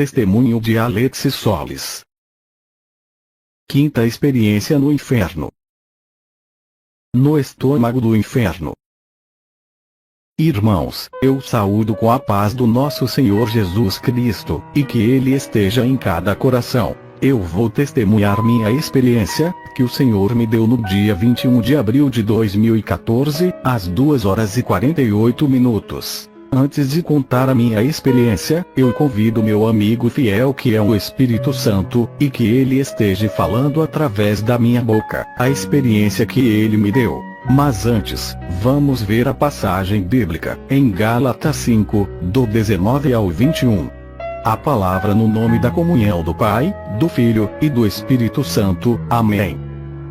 Testemunho de Alexis Solis. Quinta experiência no inferno. No estômago do inferno. Irmãos, eu saúdo com a paz do nosso Senhor Jesus Cristo, e que Ele esteja em cada coração. Eu vou testemunhar minha experiência, que o Senhor me deu no dia 21 de abril de 2014, às 2h48. Antes de contar a minha experiência, eu convido meu amigo fiel que é o Espírito Santo, e que ele esteja falando através da minha boca, a experiência que ele me deu. Mas antes, vamos ver a passagem bíblica, em Gálatas 5, do 19 ao 21. A palavra no nome da comunhão do Pai, do Filho, e do Espírito Santo. Amém.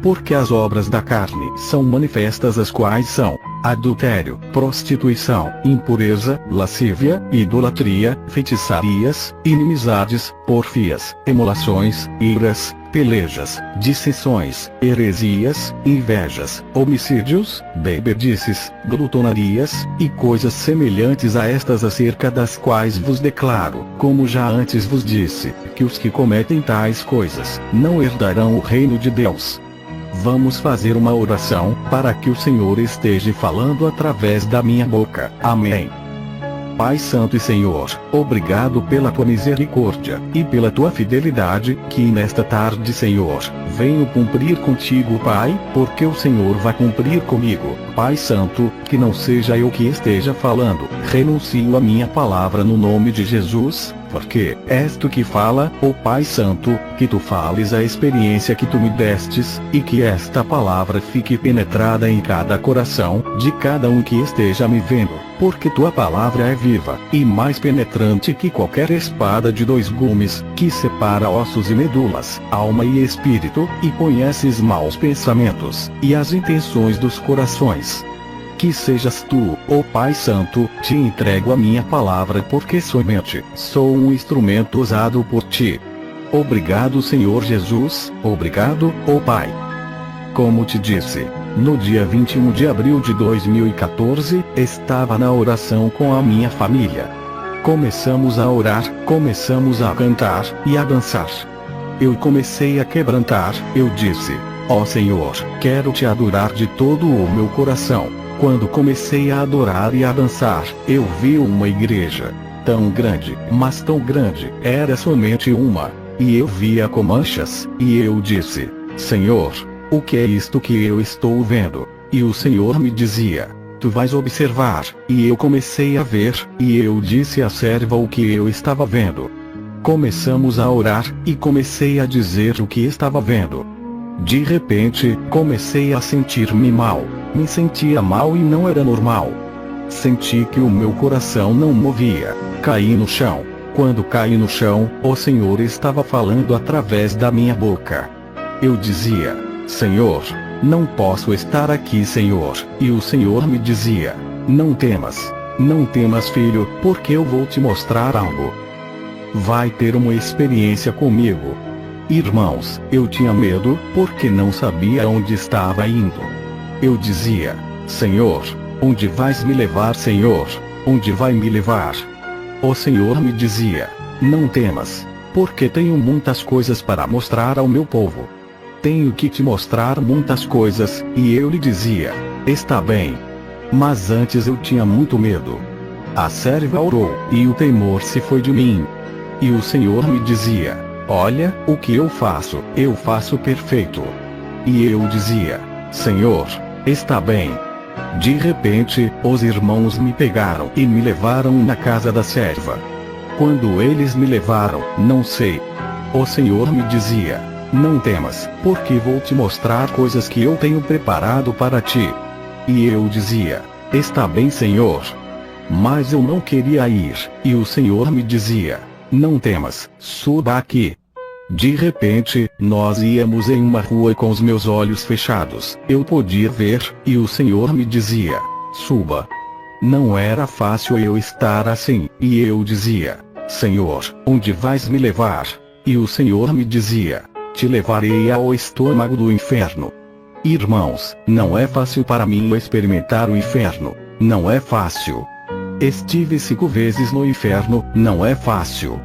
Porque as obras da carne são manifestas, as quais são: adultério, prostituição, impureza, lascívia, idolatria, feitiçarias, inimizades, porfias, emulações, iras, pelejas, dissensões, heresias, invejas, homicídios, bebedices, glutonarias, e coisas semelhantes a estas, acerca das quais vos declaro, como já antes vos disse, que os que cometem tais coisas não herdarão o reino de Deus. Vamos fazer uma oração, para que o Senhor esteja falando através da minha boca. Amém. Pai Santo e Senhor, obrigado pela tua misericórdia, e pela tua fidelidade, que nesta tarde, Senhor, venho cumprir contigo, Pai, porque o Senhor vai cumprir comigo. Pai Santo, que não seja eu que esteja falando, renuncio a minha palavra no nome de Jesus, porque és tu que fala, ó Pai Santo, que tu fales a experiência que tu me destes, e que esta palavra fique penetrada em cada coração, de cada um que esteja me vendo, porque tua palavra é viva, e mais penetrante que qualquer espada de dois gumes, que separa ossos e medulas, alma e espírito, e conheces maus pensamentos, e as intenções dos corações. Que sejas tu, ó Pai Santo, te entrego a minha palavra, porque somente sou um instrumento usado por ti. Obrigado, Senhor Jesus, obrigado, ó Pai. Como te disse, no dia 21 de abril de 2014, estava na oração com a minha família. Começamos a orar, começamos a cantar e a dançar. Eu comecei a quebrantar, eu disse: ó Senhor, quero te adorar de todo o meu coração. Quando comecei a adorar e a dançar, eu vi uma igreja tão grande, mas tão grande, era somente uma, e eu via com manchas, e eu disse: Senhor, o que é isto que eu estou vendo? E o Senhor me dizia: tu vais observar, e eu comecei a ver, e eu disse à serva o que eu estava vendo. Começamos a orar, e comecei a dizer o que estava vendo. De repente, comecei a sentir-me mal. Me sentia mal e não era normal. Senti que o meu coração não movia. Caí no chão. Quando caí no chão, o Senhor estava falando através da minha boca. Eu dizia: Senhor, não posso estar aqui, Senhor. E o Senhor me dizia: não temas. Não temas, filho, porque eu vou te mostrar algo. Vai ter uma experiência comigo. Irmãos, eu tinha medo, porque não sabia onde estava indo. Eu dizia: Senhor, onde vais me levar, Senhor? Onde vai me levar? O Senhor me dizia: não temas, porque tenho muitas coisas para mostrar ao meu povo. Tenho que te mostrar muitas coisas, e eu lhe dizia: está bem. Mas antes eu tinha muito medo. A serva orou, e o temor se foi de mim. E o Senhor me dizia: olha, o que eu faço perfeito. E eu dizia: Senhor, está bem. De repente, os irmãos me pegaram e me levaram na casa da serva. Quando eles me levaram, não sei. O Senhor me dizia: não temas, porque vou te mostrar coisas que eu tenho preparado para ti. E eu dizia: está bem, Senhor. Mas eu não queria ir, e o Senhor me dizia: não temas, suba aqui. De repente, nós íamos em uma rua com os meus olhos fechados. Eu podia ver, e o Senhor me dizia: suba. Não era fácil eu estar assim, e eu dizia: Senhor, onde vais me levar? E o Senhor me dizia: te levarei ao estômago do inferno. Irmãos, não é fácil para mim experimentar o inferno. Não é fácil. Estive 5 vezes no inferno, não é fácil.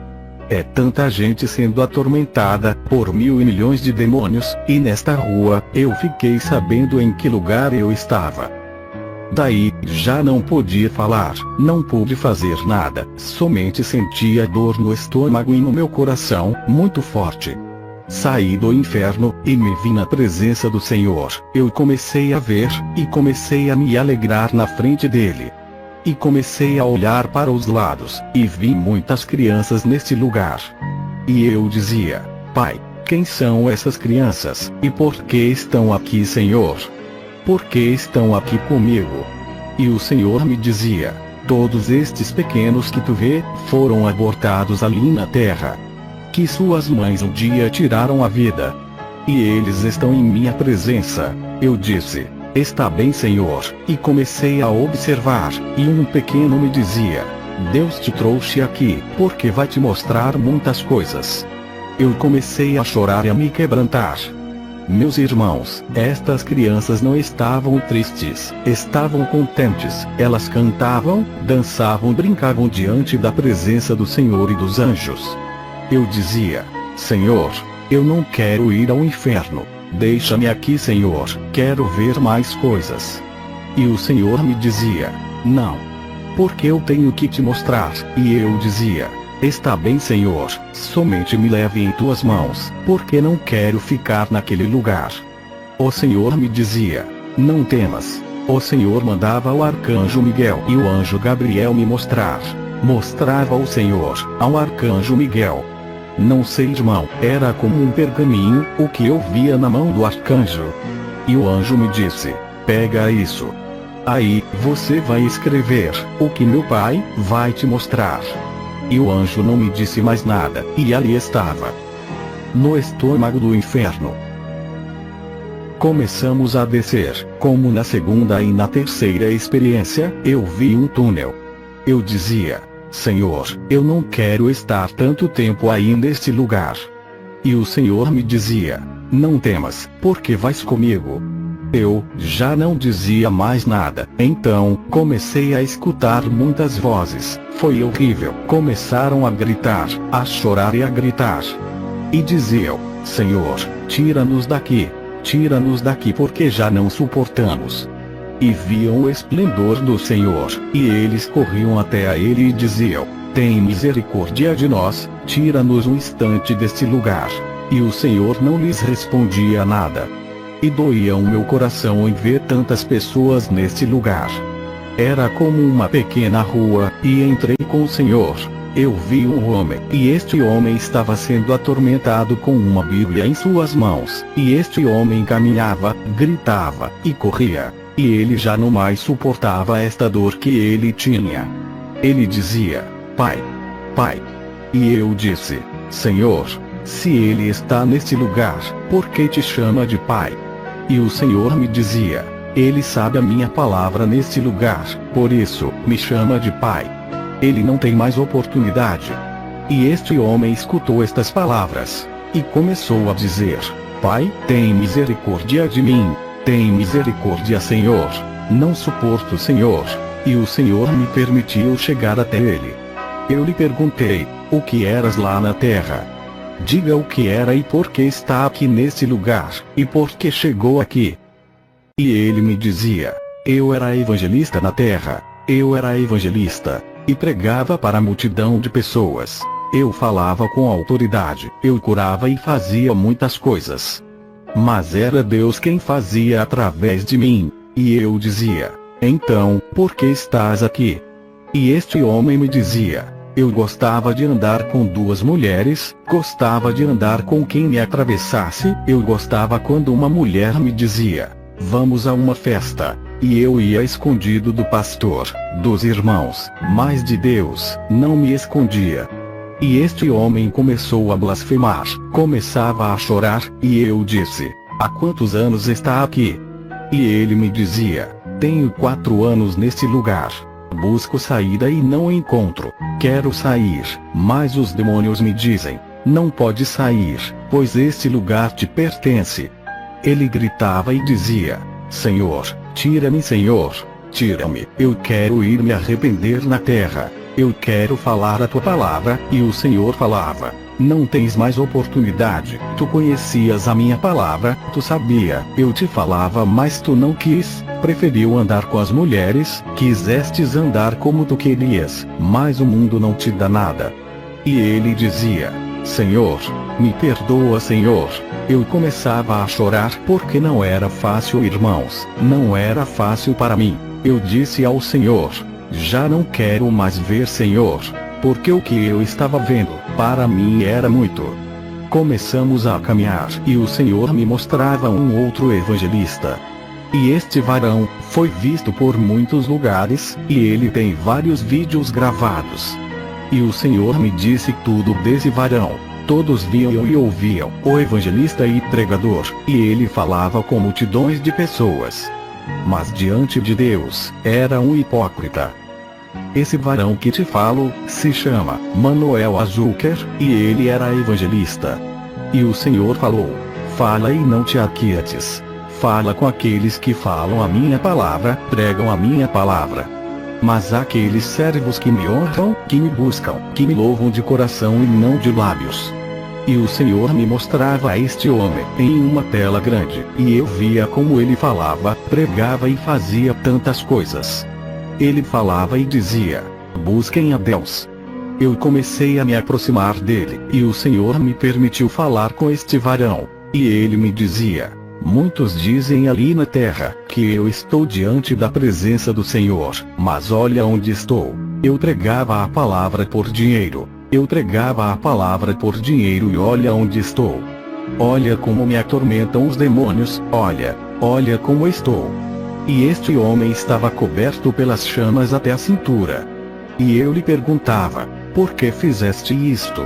É tanta gente sendo atormentada por mil e milhões de demônios, e nesta rua, eu fiquei sabendo em que lugar eu estava. Daí, já não podia falar, não pude fazer nada, somente sentia dor no estômago e no meu coração, muito forte. Saí do inferno, e me vi na presença do Senhor. Eu comecei a ver, e comecei a me alegrar na frente dele. E comecei a olhar para os lados, e vi muitas crianças neste lugar. E eu dizia: Pai, quem são essas crianças, e por que estão aqui, Senhor? Por que estão aqui comigo? E o Senhor me dizia: todos estes pequenos que tu vê, foram abortados ali na terra. Que suas mães um dia tiraram a vida. E eles estão em minha presença. Eu disse: está bem, Senhor, e comecei a observar, e um pequeno me dizia: Deus te trouxe aqui, porque vai te mostrar muitas coisas. Eu comecei a chorar e a me quebrantar. Meus irmãos, estas crianças não estavam tristes, estavam contentes, elas cantavam, dançavam, brincavam diante da presença do Senhor e dos anjos. Eu dizia: Senhor, eu não quero ir ao inferno. Deixa-me aqui, Senhor, quero ver mais coisas. E o Senhor me dizia: não. Porque eu tenho que te mostrar. E eu dizia: está bem, Senhor, somente me leve em tuas mãos, porque não quero ficar naquele lugar. O Senhor me dizia: não temas. O Senhor mandava o arcanjo Miguel e o anjo Gabriel me mostrar. Mostrava o Senhor ao arcanjo Miguel. Não sei, irmão, era como um pergaminho, o que eu via na mão do arcanjo. E o anjo me disse: pega isso. Aí, você vai escrever o que meu pai vai te mostrar. E o anjo não me disse mais nada, e ali estava, no estômago do inferno. Começamos a descer, como na segunda e na terceira experiência, eu vi um túnel. Eu dizia: Senhor, eu não quero estar tanto tempo aí neste lugar. E o Senhor me dizia: não temas, porque vais comigo. Eu já não dizia mais nada. Então, comecei a escutar muitas vozes. Foi horrível. Começaram a gritar, a chorar e a gritar. E diziam: Senhor, tira-nos daqui. Tira-nos daqui, porque já não suportamos. E viam o esplendor do Senhor, e eles corriam até a ele e diziam: tem misericórdia de nós, tira-nos um instante deste lugar. E o Senhor não lhes respondia nada. E doía o meu coração em ver tantas pessoas neste lugar. Era como uma pequena rua, e entrei com o Senhor. Eu vi um homem, e este homem estava sendo atormentado com uma Bíblia em suas mãos, e este homem caminhava, gritava, e corria. E ele já não mais suportava esta dor que ele tinha. Ele dizia: Pai, Pai. E eu disse: Senhor, se ele está neste lugar, por que te chama de Pai? E o Senhor me dizia: ele sabe a minha palavra neste lugar, por isso, me chama de Pai. Ele não tem mais oportunidade. E este homem escutou estas palavras, e começou a dizer: Pai, tem misericórdia de mim. Tem misericórdia, Senhor. Não suporto, Senhor. E o Senhor me permitiu chegar até ele. Eu lhe perguntei: o que eras lá na terra? Diga o que era e por que está aqui nesse lugar, e por que chegou aqui. E ele me dizia: eu era evangelista na terra. Eu era evangelista, e pregava para a multidão de pessoas. Eu falava com autoridade. Eu curava e fazia muitas coisas. Mas era Deus quem fazia através de mim. E eu dizia: então, por que estás aqui? E este homem me dizia: eu gostava de andar com duas mulheres, gostava de andar com quem me atravessasse, eu gostava quando uma mulher me dizia: vamos a uma festa. E eu ia escondido do pastor, dos irmãos, mas de Deus, não me escondia. E este homem começou a blasfemar, começava a chorar, e eu disse: há quantos anos está aqui? E ele me dizia: tenho 4 anos neste lugar. Busco saída e não encontro. Quero sair, mas os demônios me dizem: não pode sair, pois este lugar te pertence. Ele gritava e dizia: Senhor, tira-me, Senhor, tira-me, eu quero ir me arrepender na terra. Eu quero falar a tua palavra, e o Senhor falava. Não tens mais oportunidade, tu conhecias a minha palavra, tu sabia, eu te falava mas tu não quis, preferiu andar com as mulheres, quisestes andar como tu querias, mas o mundo não te dá nada. E ele dizia, Senhor, me perdoa Senhor. Eu começava a chorar porque não era fácil irmãos, não era fácil para mim. Eu disse ao Senhor, já não quero mais ver Senhor. Porque o que eu estava vendo, para mim era muito. Começamos a caminhar e o Senhor me mostrava um outro evangelista. E este varão, foi visto por muitos lugares, e ele tem vários vídeos gravados. E o Senhor me disse tudo desse varão. Todos viam e ouviam, o evangelista e pregador, e ele falava com multidões de pessoas. Mas diante de Deus, era um hipócrita. Esse varão que te falo, se chama Manuel Azuker, e ele era evangelista. E o Senhor falou, fala e não te aquietes. Fala com aqueles que falam a minha palavra, pregam a minha palavra. Mas aqueles servos que me honram, que me buscam, que me louvam de coração e não de lábios. E o Senhor me mostrava a este homem em uma tela grande, e eu via como ele falava, pregava e fazia tantas coisas. Ele falava e dizia, busquem a Deus. Eu comecei a me aproximar dele, e o Senhor me permitiu falar com este varão. E ele me dizia, muitos dizem ali na terra, que eu estou diante da presença do Senhor, mas olha onde estou. Eu pregava a palavra por dinheiro. Eu pregava a palavra por dinheiro e olha onde estou. Olha como me atormentam os demônios, olha como estou. E este homem estava coberto pelas chamas até a cintura. E eu lhe perguntava, por que fizeste isto?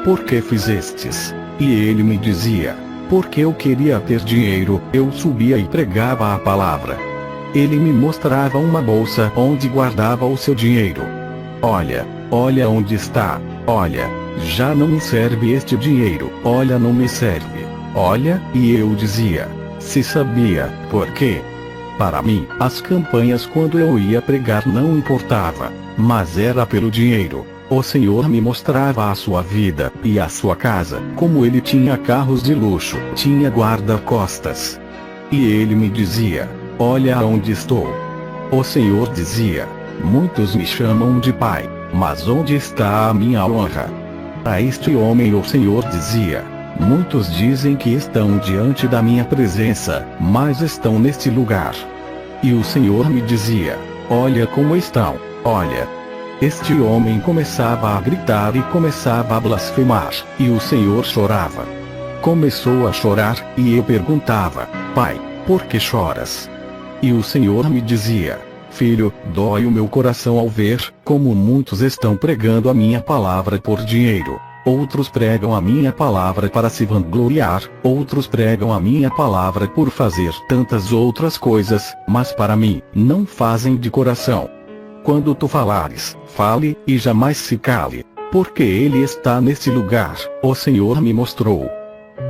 Por que fizestes? E ele me dizia, porque eu queria ter dinheiro, eu subia e pregava a palavra. Ele me mostrava uma bolsa onde guardava o seu dinheiro. Olha onde está, já não me serve este dinheiro, não me serve. E eu dizia, se sabia, por quê? Para mim, as campanhas quando eu ia pregar não importava, mas era pelo dinheiro. O Senhor me mostrava a sua vida, e a sua casa, como ele tinha carros de luxo, tinha guarda-costas. E ele me dizia, olha onde estou. O Senhor dizia, muitos me chamam de pai, mas onde está a minha honra? A este homem o Senhor dizia, muitos dizem que estão diante da minha presença, mas estão neste lugar. E o Senhor me dizia, olha como estão, Este homem começava a gritar e começava a blasfemar, e o Senhor chorava. Começou a chorar, e eu perguntava, pai, por que choras? E o Senhor me dizia, filho, dói o meu coração ao ver como muitos estão pregando a minha palavra por dinheiro. Outros pregam a minha palavra para se vangloriar, outros pregam a minha palavra por fazer tantas outras coisas, mas para mim, não fazem de coração. Quando tu falares, fale, e jamais se cale, porque ele está nesse lugar, o Senhor me mostrou.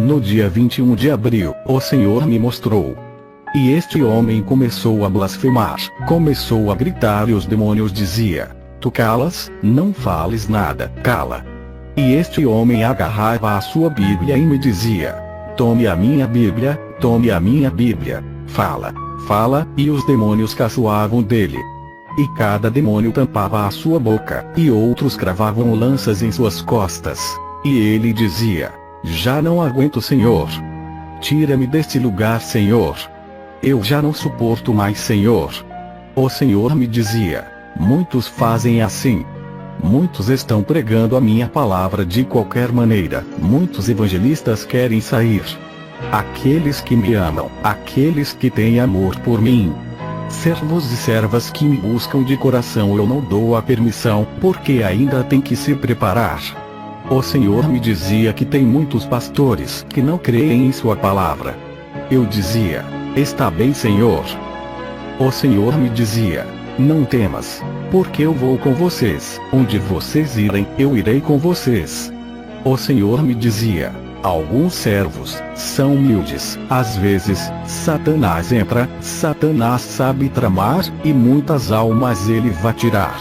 No dia 21 de abril, o Senhor me mostrou. E este homem começou a blasfemar, começou a gritar e os demônios diziam, tu calas, não fales nada, cala. E este homem agarrava a sua Bíblia e me dizia, tome a minha Bíblia, fala, e os demônios caçoavam dele. E cada demônio tampava a sua boca, e outros cravavam lanças em suas costas. E ele dizia, já não aguento Senhor. Tira-me deste lugar Senhor. Eu já não suporto mais Senhor. O Senhor me dizia, muitos fazem assim. Muitos estão pregando a minha palavra de qualquer maneira, muitos evangelistas querem sair. Aqueles que me amam, aqueles que têm amor por mim. Servos e servas que me buscam de coração eu não dou a permissão, porque ainda tem que se preparar. O Senhor me dizia que tem muitos pastores que não creem em sua palavra. Eu dizia, está bem Senhor. O Senhor me dizia, não temas, porque eu vou com vocês, onde vocês irem, eu irei com vocês. O Senhor me dizia, alguns servos são humildes, às vezes, Satanás entra, Satanás sabe tramar, e muitas almas ele vai tirar.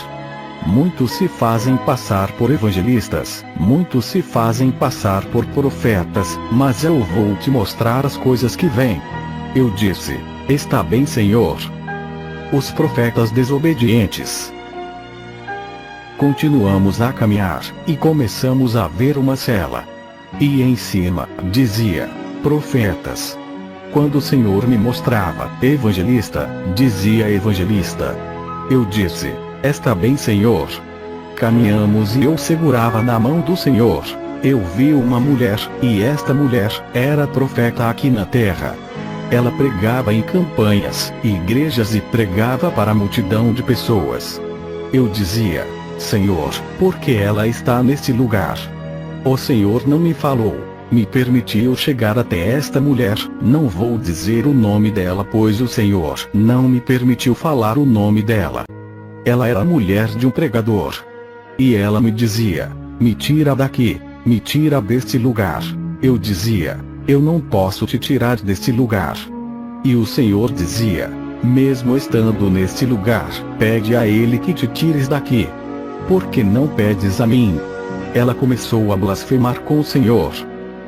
Muitos se fazem passar por evangelistas, muitos se fazem passar por profetas, mas eu vou te mostrar as coisas que vêm. Eu disse: está bem, Senhor. Os profetas desobedientes. Continuamos a caminhar, e começamos a ver uma cela. E em cima, dizia: profetas. Quando o Senhor me mostrava evangelista, dizia evangelista. Eu disse: está bem, Senhor. Caminhamos e eu segurava na mão do Senhor. Eu vi uma mulher, e esta mulher era profeta aqui na terra. Ela pregava em campanhas, igrejas e pregava para a multidão de pessoas. Eu dizia: Senhor, por que ela está neste lugar? O Senhor não me falou, me permitiu chegar até esta mulher. Não vou dizer o nome dela, pois o Senhor não me permitiu falar o nome dela. Ela era mulher de um pregador. E ela me dizia: me tira daqui, me tira deste lugar. Eu dizia: eu não posso te tirar deste lugar. E o Senhor dizia: mesmo estando neste lugar, pede a Ele que te tires daqui. Por que não pedes a mim? Ela começou a blasfemar com o Senhor.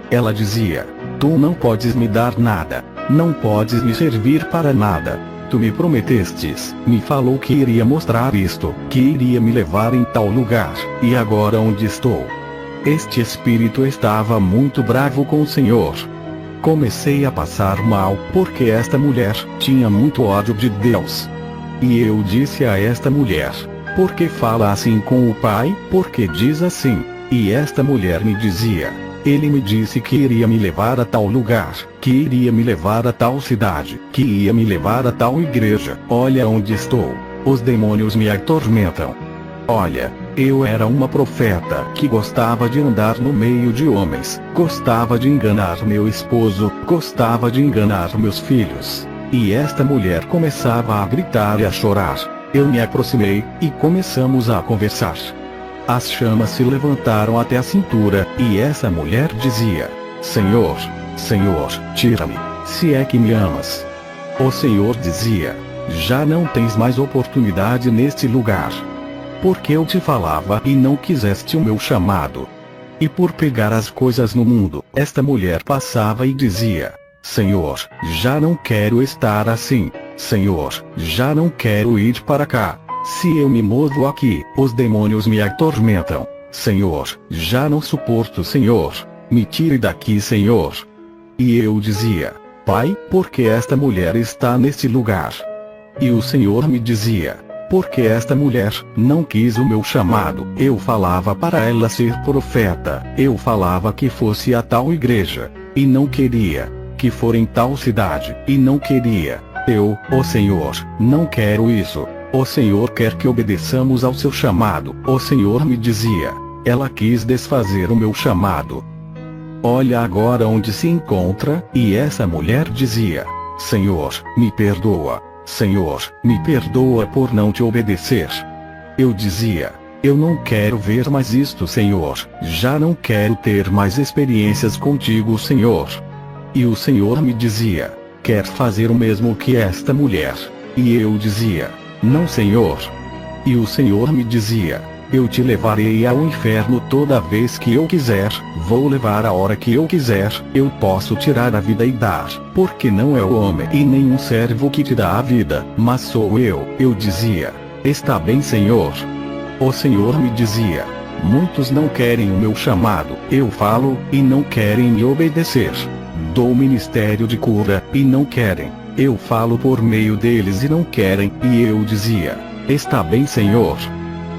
Ela dizia: tu não podes me dar nada, não podes me servir para nada. Tu me prometestes, me falou que iria mostrar isto, que iria me levar em tal lugar, e agora onde estou? Este espírito estava muito bravo com o Senhor. Comecei a passar mal, porque esta mulher tinha muito ódio de Deus. E eu disse a esta mulher: por que fala assim com o Pai? Por que diz assim? E esta mulher me dizia: ele me disse que iria me levar a tal lugar, que iria me levar a tal cidade, que ia me levar a tal igreja. Olha onde estou. Os demônios me atormentam. Olha, eu era uma profeta que gostava de andar no meio de homens, gostava de enganar meu esposo, gostava de enganar meus filhos. E esta mulher começava a gritar e a chorar. Eu me aproximei, e começamos a conversar. As chamas se levantaram até a cintura, e essa mulher dizia: Senhor, Senhor, tira-me, se é que me amas. O Senhor dizia: já não tens mais oportunidade neste lugar. Porque eu te falava e não quiseste o meu chamado. E por pegar as coisas no mundo, esta mulher passava e dizia: Senhor, já não quero estar assim. Senhor, já não quero ir para cá. Se eu me movo aqui, os demônios me atormentam. Senhor, já não suporto. Senhor, me tire daqui, Senhor. E eu dizia: Pai, por que esta mulher está neste lugar? E o Senhor me dizia: porque esta mulher não quis o meu chamado. Eu falava para ela ser profeta. Eu falava que fosse a tal igreja, e não queria. Que for em tal cidade, e não queria. Eu, o Senhor, não quero isso. O Senhor quer que obedeçamos ao seu chamado. O Senhor me dizia: ela quis desfazer o meu chamado. Olha agora onde se encontra. E essa mulher dizia: Senhor, me perdoa. Senhor, me perdoa por não te obedecer. Eu dizia: eu não quero ver mais isto, Senhor. Já não quero ter mais experiências contigo, Senhor. E o Senhor me dizia: quer fazer o mesmo que esta mulher? E eu dizia: não, Senhor. E o Senhor me dizia: eu te levarei ao inferno toda vez que eu quiser, vou levar a hora que eu quiser, eu posso tirar a vida e dar, porque não é o homem e nem um servo que te dá a vida, mas sou eu. Eu dizia: está bem, Senhor. O Senhor me dizia: muitos não querem o meu chamado, eu falo, e não querem me obedecer. Dou ministério de cura, e não querem. Eu falo por meio deles e não querem, e eu dizia: está bem, Senhor.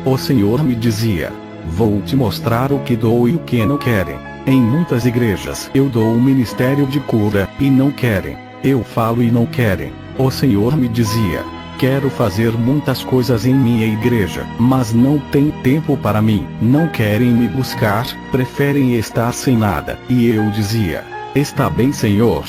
O Senhor me dizia: vou te mostrar o que dou e o que não querem. Em muitas igrejas eu dou o ministério de cura, e não querem. Eu falo e não querem. O Senhor me dizia: quero fazer muitas coisas em minha igreja, mas não tem tempo para mim. Não querem me buscar, preferem estar sem nada. E eu dizia: está bem, Senhor.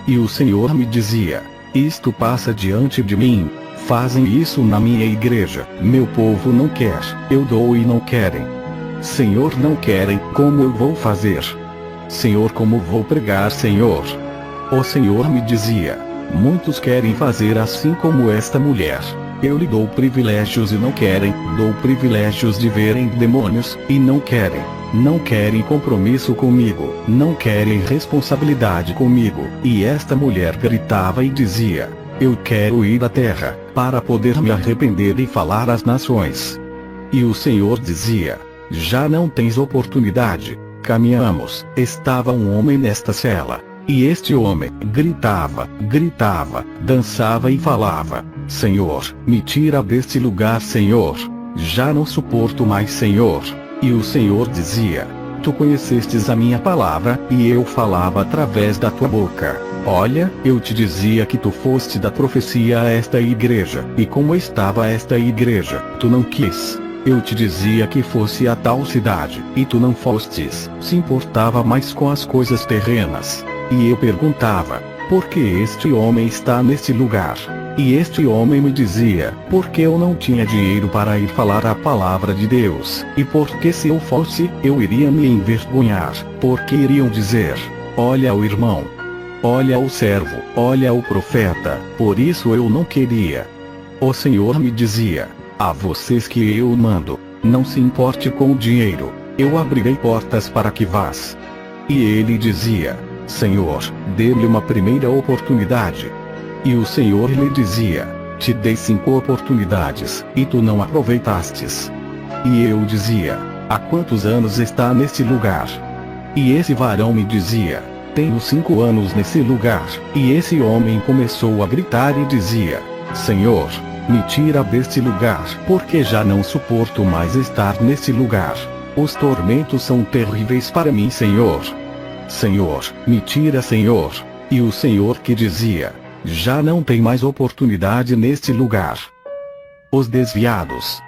E o Senhor me dizia: isto passa diante de mim. Fazem isso na minha igreja. Meu povo não quer, eu dou e não querem. Senhor, não querem, como eu vou fazer? Senhor, como vou pregar, Senhor? O Senhor me dizia: muitos querem fazer assim como esta mulher. Eu lhe dou privilégios e não querem, dou privilégios de verem demônios, e não querem. Não querem compromisso comigo, não querem responsabilidade comigo. E esta mulher gritava e dizia: eu quero ir à terra, para poder me arrepender e falar às nações. E o Senhor dizia: já não tens oportunidade. Caminhamos. Estava um homem nesta cela. E este homem gritava, dançava e falava: Senhor, me tira deste lugar, Senhor. Já não suporto mais, Senhor. E o Senhor dizia: tu conhecestes a minha palavra, e eu falava através da tua boca. Olha, eu te dizia que tu foste da profecia a esta igreja, e como estava esta igreja, tu não quis. Eu te dizia que fosse a tal cidade, e tu não fostes. Se importava mais com as coisas terrenas. E eu perguntava: por que este homem está neste lugar? E este homem me dizia: porque eu não tinha dinheiro para ir falar a palavra de Deus, e porque se eu fosse, eu iria me envergonhar, porque iriam dizer: olha o irmão, olha o servo, olha o profeta. Por isso eu não queria. O Senhor me dizia: a vocês que eu mando, não se importe com o dinheiro, eu abrirei portas para que vás. E ele dizia: Senhor, dê-me uma primeira oportunidade. E o Senhor lhe dizia: te dei 5 oportunidades, e tu não aproveitastes. E eu dizia: há quantos anos está neste lugar? E esse varão me dizia: tenho 5 anos nesse lugar. E esse homem começou a gritar e dizia: Senhor, me tira deste lugar, porque já não suporto mais estar nesse lugar. Os tormentos são terríveis para mim, Senhor. Senhor, me tira, Senhor. E o Senhor que dizia: já não tem mais oportunidade neste lugar. Os desviados.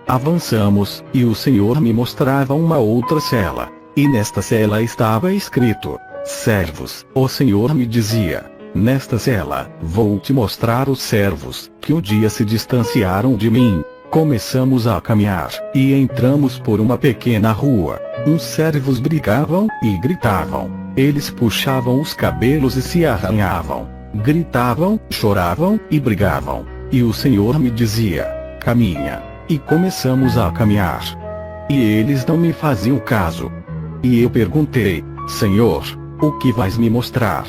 Avançamos, e o Senhor me mostrava uma outra cela. E nesta cela estava escrito: servos. O Senhor me dizia: nesta cela, vou te mostrar os servos, que um dia se distanciaram de mim. Começamos a caminhar, e entramos por uma pequena rua. Uns servos brigavam, e gritavam. Eles puxavam os cabelos e se arranhavam. Gritavam, choravam, e brigavam. E o Senhor me dizia: caminha. E começamos a caminhar. E eles não me faziam caso. E eu perguntei: Senhor, o que vais me mostrar?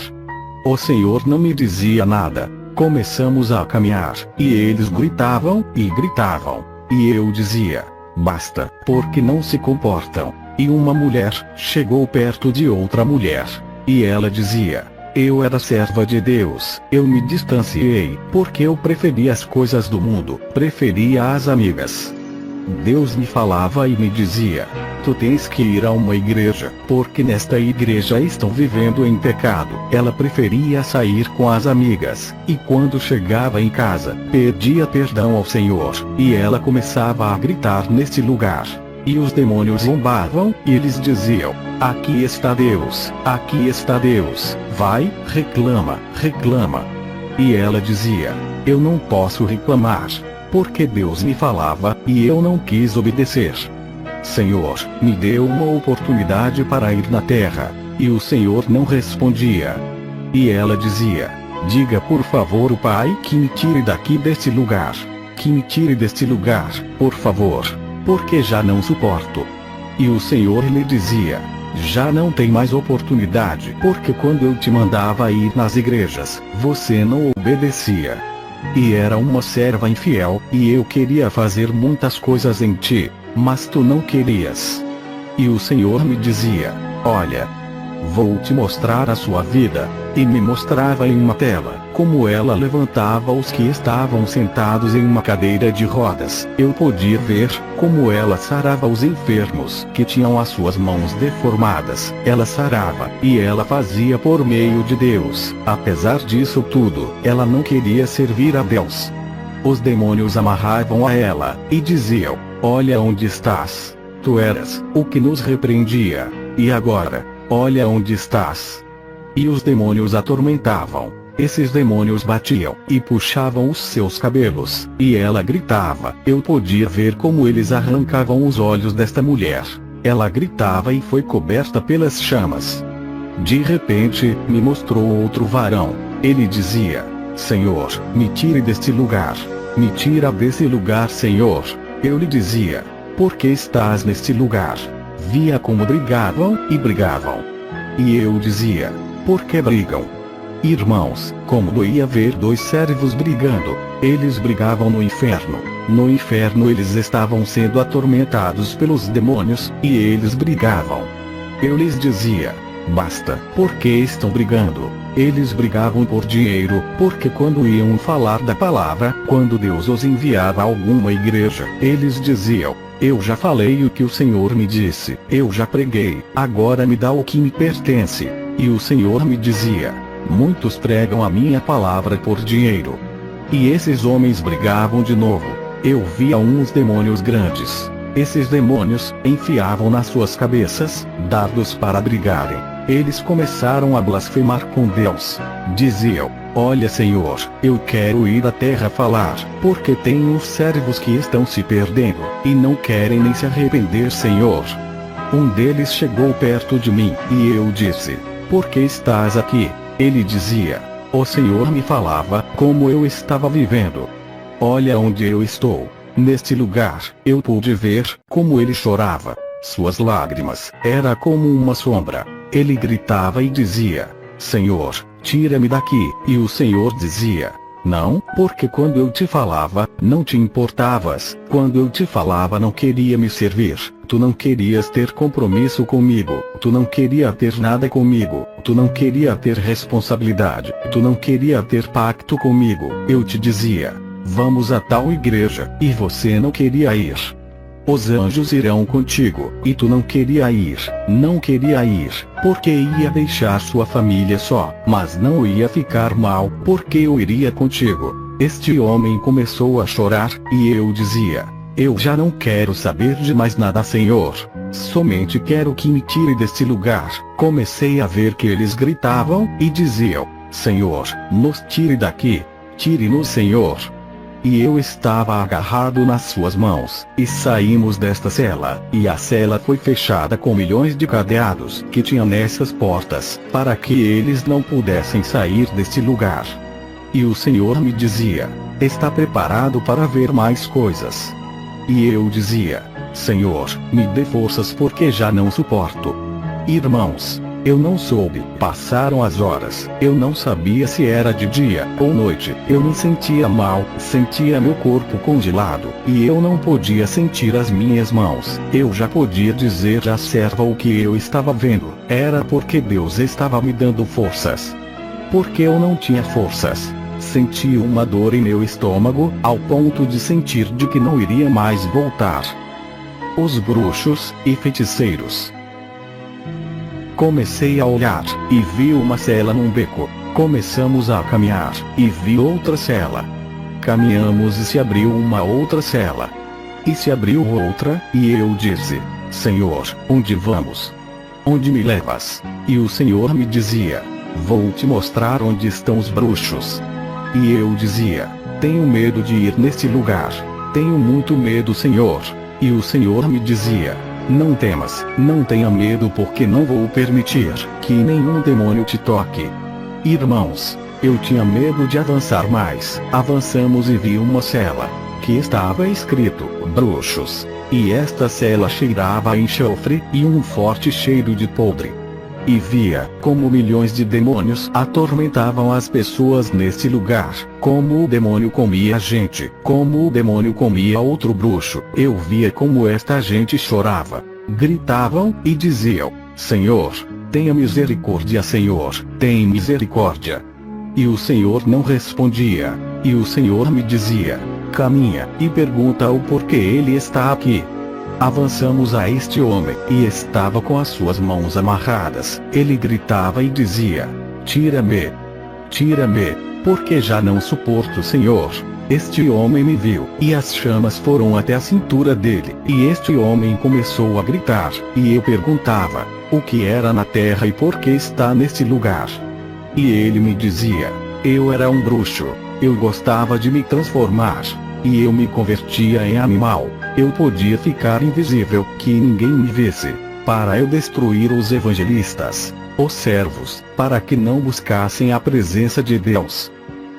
O Senhor não me dizia nada. Começamos a caminhar, e eles gritavam, e gritavam. E eu dizia: basta, porque não se comportam. E uma mulher chegou perto de outra mulher. E ela dizia: eu era serva de Deus, eu me distanciei, porque eu preferia as coisas do mundo, preferia as amigas. Deus me falava e me dizia: tu tens que ir a uma igreja, porque nesta igreja estão vivendo em pecado. Ela preferia sair com as amigas, e quando chegava em casa, pedia perdão ao Senhor, e ela começava a gritar neste lugar. E os demônios zombavam, e eles diziam: aqui está Deus, aqui está Deus, vai, reclama, reclama. E ela dizia: eu não posso reclamar, porque Deus me falava, e eu não quis obedecer. Senhor, me deu uma oportunidade para ir na terra. E o Senhor não respondia. E ela dizia: diga por favor o Pai que me tire daqui deste lugar. Que me tire deste lugar, por favor, porque já não suporto. E o Senhor lhe dizia: já não tem mais oportunidade, porque quando eu te mandava ir nas igrejas, você não obedecia. E era uma serva infiel, e eu queria fazer muitas coisas em ti, mas tu não querias. E o Senhor me dizia: olha, vou te mostrar a sua vida. E me mostrava em uma tela, como ela levantava os que estavam sentados em uma cadeira de rodas. Eu podia ver como ela sarava os enfermos que tinham as suas mãos deformadas. Ela sarava, e ela fazia por meio de Deus. Apesar disso tudo, ela não queria servir a Deus. Os demônios amarravam a ela, e diziam: olha onde estás. Tu eras o que nos repreendia. E agora, olha onde estás. E os demônios atormentavam. Esses demônios batiam, e puxavam os seus cabelos, e ela gritava. Eu podia ver como eles arrancavam os olhos desta mulher. Ela gritava e foi coberta pelas chamas. De repente, me mostrou outro varão. Ele dizia: Senhor, me tire deste lugar. Me tira desse lugar, Senhor. Eu lhe dizia: por que estás neste lugar? Via como brigavam e brigavam. E eu dizia: por que brigam? Irmãos, como doía ver dois servos brigando. Eles brigavam no inferno. No inferno eles estavam sendo atormentados pelos demônios, e eles brigavam. Eu lhes dizia: basta, por que estão brigando? Eles brigavam por dinheiro, porque quando iam falar da palavra, quando Deus os enviava a alguma igreja, eles diziam: eu já falei o que o Senhor me disse, eu já preguei, agora me dá o que me pertence. E o Senhor me dizia: muitos pregam a minha palavra por dinheiro. E esses homens brigavam de novo. Eu via uns demônios grandes. Esses demônios enfiavam nas suas cabeças dardos para brigarem. Eles começaram a blasfemar com Deus. Diziam: olha, Senhor, eu quero ir à terra falar, porque tem uns servos que estão se perdendo, e não querem nem se arrepender, Senhor. Um deles chegou perto de mim, e eu disse: por que estás aqui? Ele dizia: o Senhor me falava como eu estava vivendo. Olha onde eu estou. Neste lugar, eu pude ver como ele chorava. Suas lágrimas era como uma sombra. Ele gritava e dizia: Senhor, tira-me daqui. E o Senhor dizia: não, porque quando eu te falava, não te importavas. Quando eu te falava, não queria me servir. Tu não querias ter compromisso comigo. Tu não queria ter nada comigo. Tu não queria ter responsabilidade. Tu não queria ter pacto comigo. Eu te dizia: vamos a tal igreja, e você não queria ir. Os anjos irão contigo, e tu não queria ir, porque ia deixar sua família só, mas não ia ficar mal, porque eu iria contigo. Este homem começou a chorar, e eu dizia: eu já não quero saber de mais nada, Senhor. Somente quero que me tire deste lugar. Comecei a ver que eles gritavam, e diziam: Senhor, nos tire daqui. Tire-nos, Senhor. E eu estava agarrado nas suas mãos, e saímos desta cela, e a cela foi fechada com milhões de cadeados que tinha nessas portas, para que eles não pudessem sair deste lugar. E o Senhor me dizia: está preparado para ver mais coisas? E eu dizia: Senhor, me dê forças porque já não suporto. Irmãos, eu não soube. Passaram as horas. Eu não sabia se era de dia ou noite. Eu me sentia mal, sentia meu corpo congelado, e eu não podia sentir as minhas mãos. Eu já podia dizer à serva o que eu estava vendo. Era porque Deus estava me dando forças. Porque eu não tinha forças. Senti uma dor em meu estômago, ao ponto de sentir de que não iria mais voltar. Os bruxos e feiticeiros. Comecei a olhar, e vi uma cela num beco. Começamos a caminhar, e vi outra cela. Caminhamos e se abriu uma outra cela. E se abriu outra, e eu disse: Senhor, onde vamos? Onde me levas? E o Senhor me dizia: vou te mostrar onde estão os bruxos. E eu dizia: tenho medo de ir neste lugar. Tenho muito medo, Senhor. E o Senhor me dizia: não temas, não tenha medo, porque não vou permitir que nenhum demônio te toque. Irmãos, eu tinha medo de avançar mais. Avançamos e vi uma cela, que estava escrito: bruxos. E esta cela cheirava a enxofre, e um forte cheiro de podre. E via como milhões de demônios atormentavam as pessoas neste lugar, como o demônio comia gente, como o demônio comia outro bruxo. Eu via como esta gente chorava, gritavam e diziam: Senhor, tenha misericórdia, Senhor, tem misericórdia. E o Senhor não respondia. E o Senhor me dizia: caminha e pergunta o porquê ele está aqui. Avançamos a este homem, e estava com as suas mãos amarradas. Ele gritava e dizia: tira-me, tira-me, porque já não suporto, Senhor. Este homem me viu, e as chamas foram até a cintura dele. E este homem começou a gritar, e eu perguntava: o que era na terra e por que está neste lugar? E ele me dizia: eu era um bruxo, eu gostava de me transformar, e eu me convertia em animal. Eu podia ficar invisível, que ninguém me visse, para eu destruir os evangelistas, os servos, para que não buscassem a presença de Deus.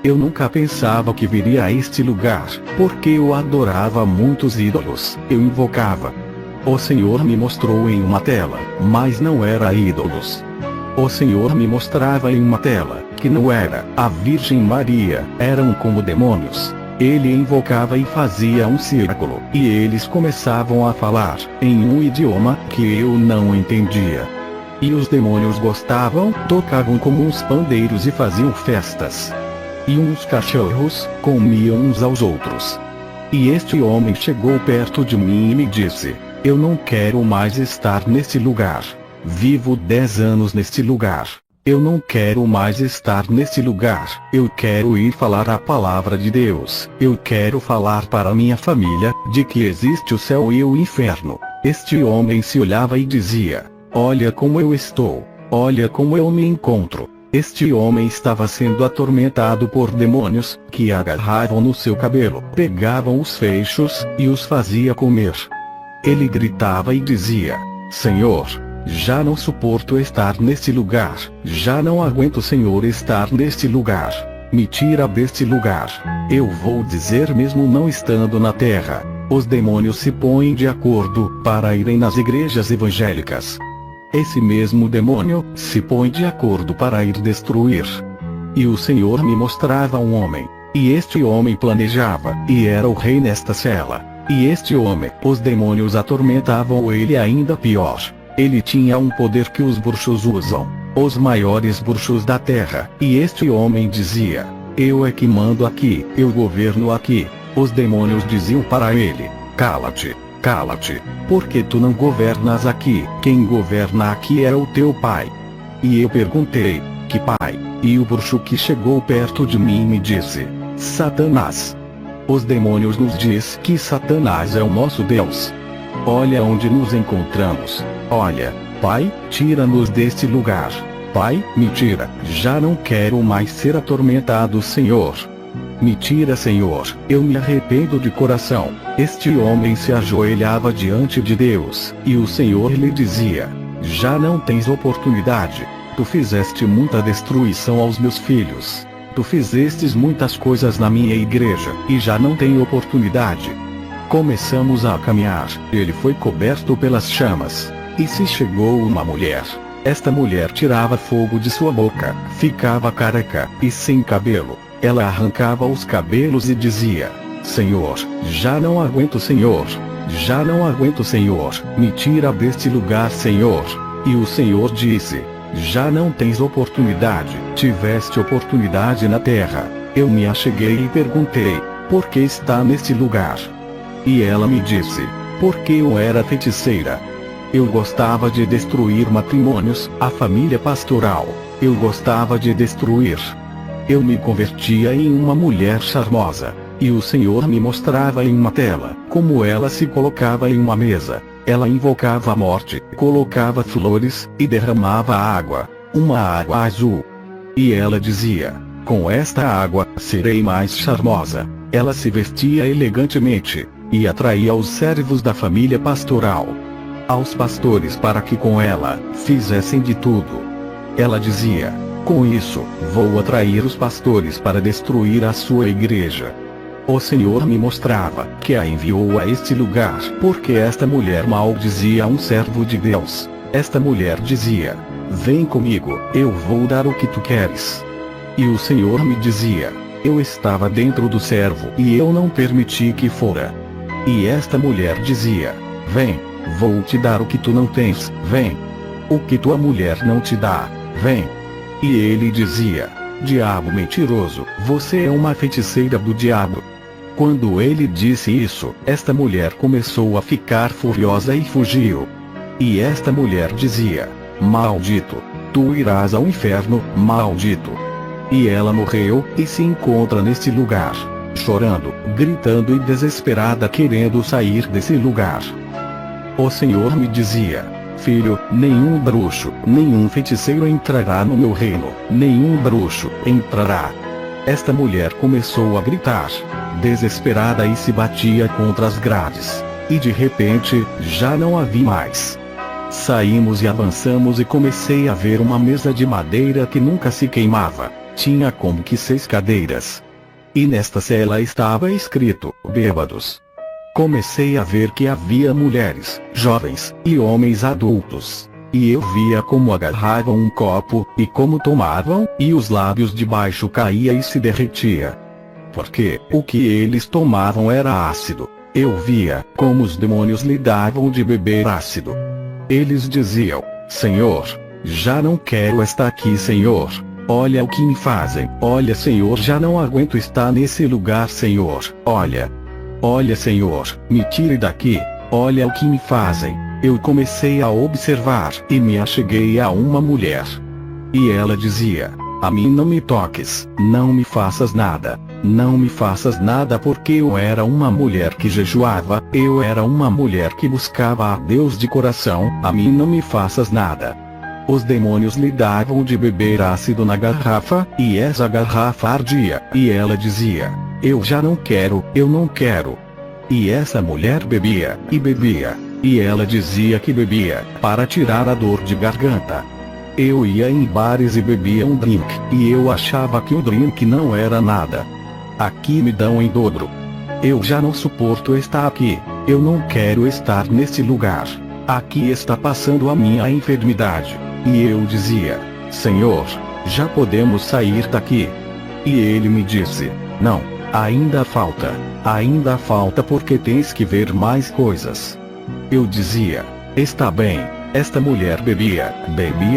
Eu nunca pensava que viria a este lugar, porque eu adorava muitos ídolos, eu invocava. O Senhor me mostrou em uma tela, mas não era ídolos. O Senhor me mostrava em uma tela, que não era a Virgem Maria, eram como demônios. Ele invocava e fazia um círculo, e eles começavam a falar, em um idioma que eu não entendia. E os demônios gostavam, tocavam como uns pandeiros e faziam festas. E uns cachorros, comiam uns aos outros. E este homem chegou perto de mim e me disse: eu não quero mais estar nesse lugar. Vivo 10 anos neste lugar. Eu não quero mais estar nesse lugar. Eu quero ir falar a palavra de Deus. Eu quero falar para minha família, de que existe o céu e o inferno. Este homem se olhava e dizia: olha como eu estou. Olha como eu me encontro. Este homem estava sendo atormentado por demônios, que agarravam no seu cabelo, pegavam os feixes, e os fazia comer. Ele gritava e dizia: Senhor, já não suporto estar neste lugar, já não aguento, Senhor, estar neste lugar. Me tira deste lugar. Eu vou dizer, mesmo não estando na terra, os demônios se põem de acordo para irem nas igrejas evangélicas. Esse mesmo demônio se põe de acordo para ir destruir. E o Senhor me mostrava um homem, e este homem planejava, e era o rei nesta cela. E este homem, os demônios atormentavam ele ainda pior. Ele tinha um poder que os bruxos usam, os maiores bruxos da terra, e este homem dizia: eu é que mando aqui, eu governo aqui. Os demônios diziam para ele: cala-te, cala-te, porque tu não governas aqui, quem governa aqui é o teu pai. E eu perguntei: que pai? E o bruxo que chegou perto de mim me disse: Satanás. Os demônios nos diz que Satanás é o nosso Deus. Olha onde nos encontramos. Olha, Pai, tira-nos deste lugar. Pai, me tira, já não quero mais ser atormentado, Senhor. Me tira, Senhor, eu me arrependo de coração. Este homem se ajoelhava diante de Deus, e o Senhor lhe dizia: já não tens oportunidade. Tu fizeste muita destruição aos meus filhos. Tu fizestes muitas coisas na minha igreja, e já não tem oportunidade. Começamos a caminhar, ele foi coberto pelas chamas. E se chegou uma mulher. Esta mulher tirava fogo de sua boca, ficava careca, e sem cabelo. Ela arrancava os cabelos e dizia: Senhor, já não aguento, Senhor. Já não aguento, Senhor, me tira deste lugar, Senhor. E o Senhor disse: já não tens oportunidade, tiveste oportunidade na terra. Eu me acheguei e perguntei: por que está neste lugar? E ela me disse: porque eu era feiticeira. Eu gostava de destruir matrimônios, a família pastoral. Eu gostava de destruir. Eu me convertia em uma mulher charmosa. E o Senhor me mostrava em uma tela, como ela se colocava em uma mesa. Ela invocava a morte, colocava flores, e derramava água, uma água azul. E ela dizia: com esta água, serei mais charmosa. Ela se vestia elegantemente, e atraía os servos da família pastoral, aos pastores, para que com ela, fizessem de tudo. Ela dizia: com isso, vou atrair os pastores para destruir a sua igreja. O Senhor me mostrava que a enviou a este lugar porque esta mulher maldizia um servo de Deus. Esta mulher dizia: vem comigo, eu vou dar o que tu queres. E o Senhor me dizia: eu estava dentro do servo e eu não permiti que fora. E esta mulher dizia: vem, vou te dar o que tu não tens, vem. O que tua mulher não te dá, vem. E ele dizia: diabo mentiroso, você é uma feiticeira do diabo. Quando ele disse isso, esta mulher começou a ficar furiosa e fugiu. E esta mulher dizia: maldito, tu irás ao inferno, maldito. E ela morreu, e se encontra neste lugar, chorando, gritando e desesperada, querendo sair desse lugar. O Senhor me dizia: filho, nenhum bruxo, nenhum feiticeiro entrará no meu reino, nenhum bruxo entrará. Esta mulher começou a gritar, desesperada, e se batia contra as grades. E de repente, já não a vi mais. Saímos e avançamos, e comecei a ver uma mesa de madeira que nunca se queimava. Tinha como que 6 cadeiras. E nesta cela estava escrito, bêbados. Comecei a ver que havia mulheres, jovens, e homens adultos. E eu via como agarravam um copo, e como tomavam, e os lábios de baixo caía e se derretia. Porque o que eles tomavam era ácido. Eu via como os demônios lhe davam de beber ácido. Eles diziam, Senhor, já não quero estar aqui, Senhor. Olha o que me fazem. Olha, Senhor, já não aguento estar nesse lugar, Senhor. Olha. Olha, Senhor, me tire daqui. Olha o que me fazem. Eu comecei a observar e me acheguei a uma mulher. E ela dizia, a mim não me toques, não me faças nada. Não me faças nada, porque eu era uma mulher que jejuava, eu era uma mulher que buscava a Deus de coração, a mim não me faças nada. Os demônios lhe davam de beber ácido na garrafa, e essa garrafa ardia, e ela dizia, eu já não quero, eu não quero. E essa mulher bebia, e ela dizia que bebia, para tirar a dor de garganta. Eu ia em bares e bebia um drink, e eu achava que o drink não era nada. Aqui me dão em dobro. Eu já não suporto estar aqui, eu não quero estar nesse lugar. Aqui está passando a minha enfermidade. E eu dizia, Senhor, já podemos sair daqui. E ele me disse, não, ainda falta porque tens que ver mais coisas. Eu dizia, está bem. Esta mulher bebia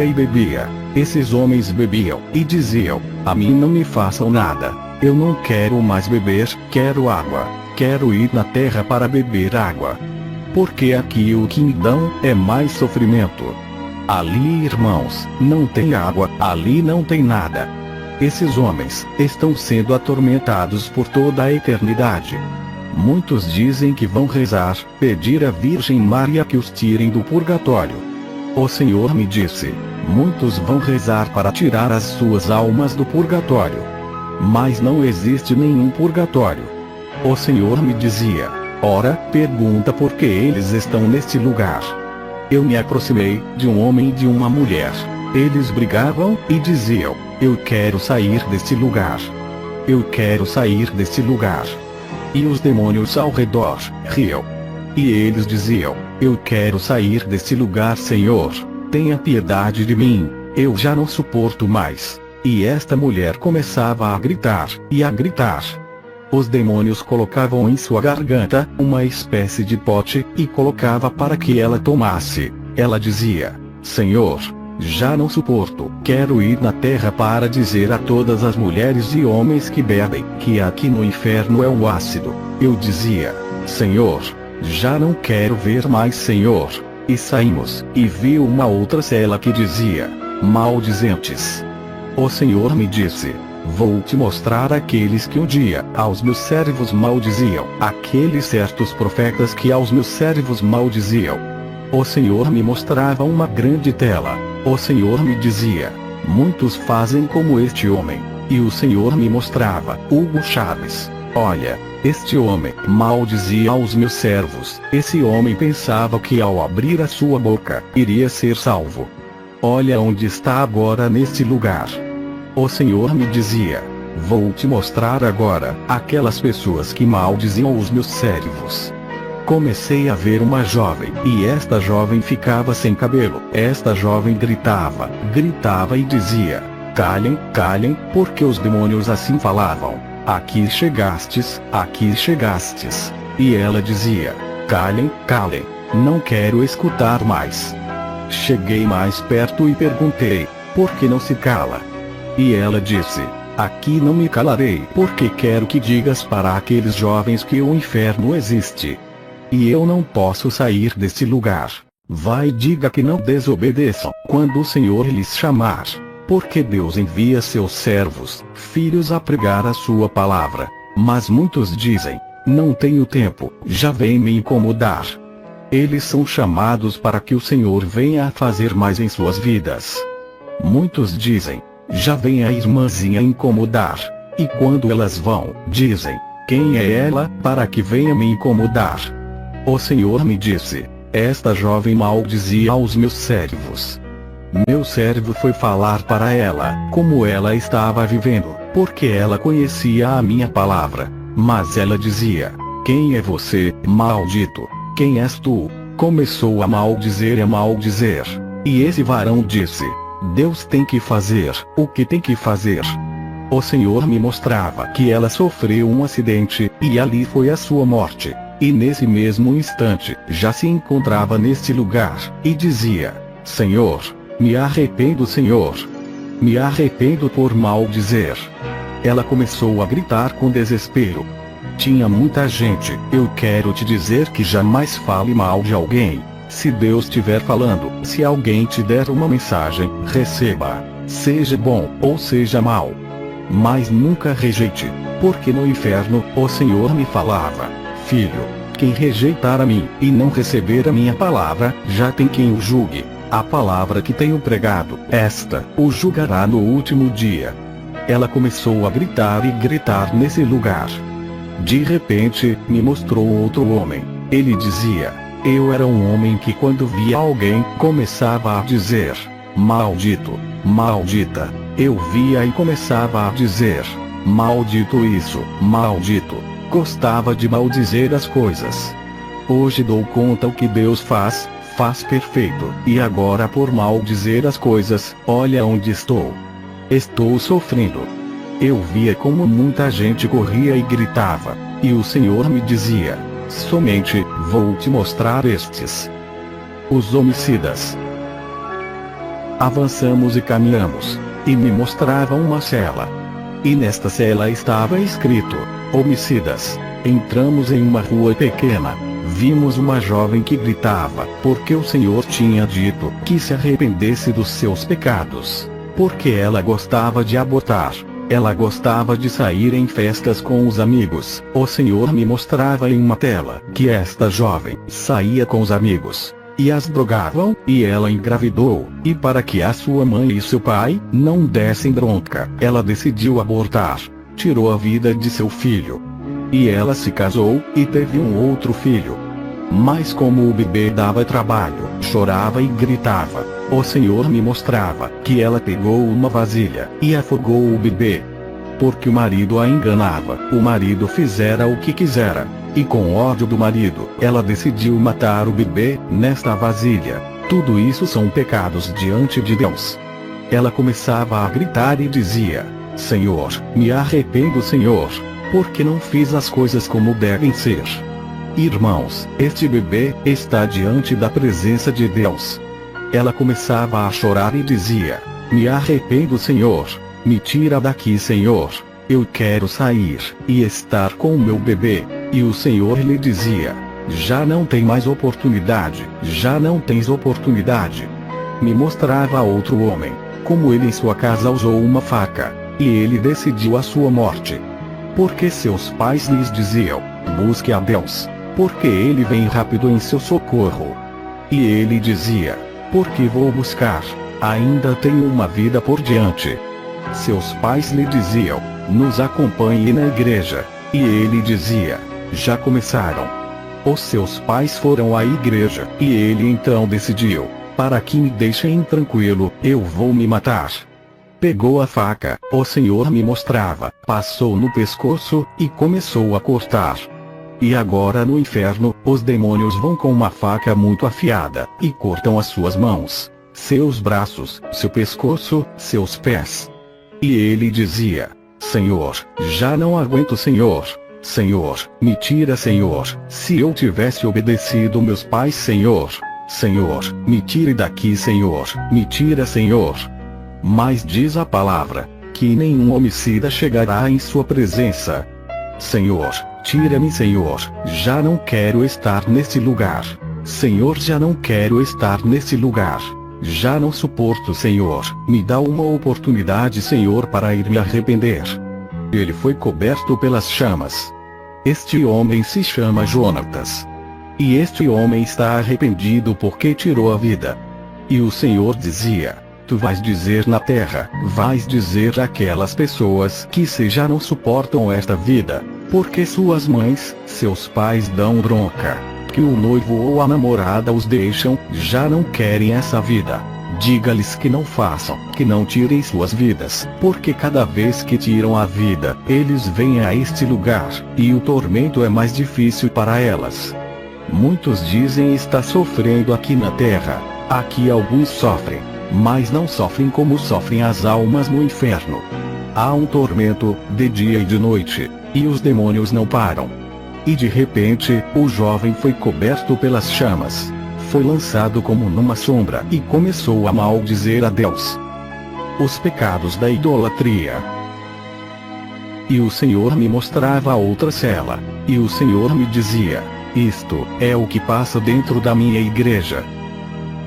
e bebia. Esses homens bebiam e diziam, a mim não me façam nada. Eu não quero mais beber, quero água. Quero ir na terra para beber água. Porque aqui o que me dão é mais sofrimento. Ali, irmãos, não tem água, ali não tem nada. Esses homens estão sendo atormentados por toda a eternidade. Muitos dizem que vão rezar, pedir à Virgem Maria que os tirem do purgatório. O Senhor me disse, muitos vão rezar para tirar as suas almas do purgatório. Mas não existe nenhum purgatório. O Senhor me dizia, ora, pergunta por que eles estão neste lugar. Eu me aproximei de um homem e de uma mulher. Eles brigavam e diziam, eu quero sair deste lugar. Eu quero sair deste lugar. E os demônios ao redor riam. E eles diziam, eu quero sair deste lugar, Senhor. Tenha piedade de mim, eu já não suporto mais. E esta mulher começava a gritar, e a gritar. Os demônios colocavam em sua garganta uma espécie de pote, e colocava para que ela tomasse. Ela dizia, Senhor, já não suporto, quero ir na terra para dizer a todas as mulheres e homens que bebem, que aqui no inferno é o ácido. Eu dizia, Senhor, já não quero ver mais, Senhor. E saímos, e vi uma outra cela que dizia, maldizentes. O Senhor me disse, vou te mostrar aqueles que um dia aos meus servos maldiziam, aqueles certos profetas que aos meus servos maldiziam. O Senhor me mostrava uma grande tela. O Senhor me dizia, muitos fazem como este homem. E o Senhor me mostrava, Hugo Chaves. Olha, este homem maldizia aos meus servos. Esse homem pensava que ao abrir a sua boca, iria ser salvo. Olha onde está agora neste lugar. O Senhor me dizia, vou te mostrar agora, aquelas pessoas que maldiziam os meus servos. Comecei a ver uma jovem, e esta jovem ficava sem cabelo. Esta jovem gritava e dizia, calem, calem, porque os demônios assim falavam. Aqui chegastes, aqui chegastes. E ela dizia, calem, calem, não quero escutar mais. Cheguei mais perto e perguntei, por que não se cala? E ela disse, aqui não me calarei, porque quero que digas para aqueles jovens que o inferno existe. E eu não posso sair desse lugar. Vai e diga que não desobedeçam, quando o Senhor lhes chamar. Porque Deus envia seus servos, filhos a pregar a sua palavra. Mas muitos dizem, não tenho tempo, já vem me incomodar. Eles são chamados para que o Senhor venha a fazer mais em suas vidas. Muitos dizem, já vem a irmãzinha incomodar. E quando elas vão, dizem, quem é ela, para que venha me incomodar? O Senhor me disse, esta jovem maldizia aos meus servos. Meu servo foi falar para ela como ela estava vivendo, porque ela conhecia a minha palavra. Mas ela dizia: quem é você, maldito? Quem és tu? Começou a maldizer e a maldizer. E esse varão disse: Deus tem que fazer o que tem que fazer. O Senhor me mostrava que ela sofreu um acidente, e ali foi a sua morte. E nesse mesmo instante, já se encontrava neste lugar, e dizia: Senhor, me arrependo, Senhor. Me arrependo por maldizer. Ela começou a gritar com desespero. Tinha muita gente. Eu quero te dizer que jamais fale mal de alguém. Se Deus estiver falando, se alguém te der uma mensagem, receba. Seja bom ou seja mal. Mas nunca rejeite. Porque no inferno, o Senhor me falava: Filho, quem rejeitar a mim, e não receber a minha palavra, já tem quem o julgue. A palavra que tenho pregado, esta, o julgará no último dia. Ela começou a gritar e gritar nesse lugar. De repente, me mostrou outro homem. Ele dizia: eu era um homem que quando via alguém, começava a dizer: maldito, maldita. Eu via e começava a dizer: maldito isso, maldito. Gostava de maldizer as coisas. Hoje dou conta o que Deus faz perfeito. E agora por maldizer as coisas, olha onde estou. Estou sofrendo. Eu via como muita gente corria e gritava. E o Senhor me dizia: somente vou te mostrar estes. Os homicidas. Avançamos e caminhamos. E me mostrava uma cela. E nesta cela estava escrito: homicidas. Entramos em uma rua pequena. Vimos uma jovem que gritava, porque o Senhor tinha dito que se arrependesse dos seus pecados. Porque ela gostava de abortar. Ela gostava de sair em festas com os amigos. O Senhor me mostrava em uma tela que esta jovem saía com os amigos. E as drogavam, e ela engravidou, e para que a sua mãe e seu pai não dessem bronca, ela decidiu abortar. Tirou a vida de seu filho. E ela se casou, e teve um outro filho. Mas como o bebê dava trabalho, chorava e gritava, o Senhor me mostrava que ela pegou uma vasilha, e afogou o bebê. Porque o marido a enganava, o marido fizera o que quisera. E com ódio do marido, ela decidiu matar o bebê, nesta vasilha. Tudo isso são pecados diante de Deus. Ela começava a gritar e dizia: Senhor, me arrependo, Senhor, porque não fiz as coisas como devem ser. Irmãos, este bebê está diante da presença de Deus. Ela começava a chorar e dizia: me arrependo, Senhor, me tira daqui, Senhor. Eu quero sair e estar com o meu bebê. E o Senhor lhe dizia: já não tem mais oportunidade, já não tens oportunidade. Me mostrava outro homem, como ele em sua casa usou uma faca, e ele decidiu a sua morte. Porque seus pais lhes diziam: busque a Deus, porque ele vem rápido em seu socorro. E ele dizia: porque vou buscar, ainda tenho uma vida por diante. Seus pais lhe diziam: nos acompanhe na igreja. E ele dizia: já começaram. Os seus pais foram à igreja, e ele então decidiu: para que me deixem tranquilo, eu vou me matar. Pegou a faca, o Senhor me mostrava, passou no pescoço, e começou a cortar. E agora no inferno, os demônios vão com uma faca muito afiada, e cortam as suas mãos, seus braços, seu pescoço, seus pés. E ele dizia: Senhor, já não aguento, Senhor. Senhor, me tira, Senhor. Se eu tivesse obedecido meus pais, Senhor. Senhor, me tire daqui, Senhor. Me tira, Senhor. Mas diz a palavra, que nenhum homicida chegará em sua presença. Senhor, tira-me, Senhor. Já não quero estar nesse lugar. Senhor, já não quero estar nesse lugar. Já não suporto, Senhor. Me dá uma oportunidade, Senhor, para ir me arrepender. Ele foi coberto pelas chamas. Este homem se chama Jonatas. E este homem está arrependido porque tirou a vida. E o Senhor dizia: tu vais dizer na terra, vais dizer àquelas pessoas que já não suportam esta vida, porque suas mães, seus pais dão bronca, que o noivo ou a namorada os deixam, já não querem essa vida. Diga-lhes que não façam, que não tirem suas vidas, porque cada vez que tiram a vida, eles vêm a este lugar, e o tormento é mais difícil para elas. Muitos dizem estar sofrendo aqui na terra. Aqui alguns sofrem, mas não sofrem como sofrem as almas no inferno. Há um tormento, de dia e de noite, e os demônios não param. E de repente, o jovem foi coberto pelas chamas. Foi lançado como numa sombra e começou a maldizer a Deus. Os pecados da idolatria. E o Senhor me mostrava outra cela. E o Senhor me dizia: isto é o que passa dentro da minha igreja.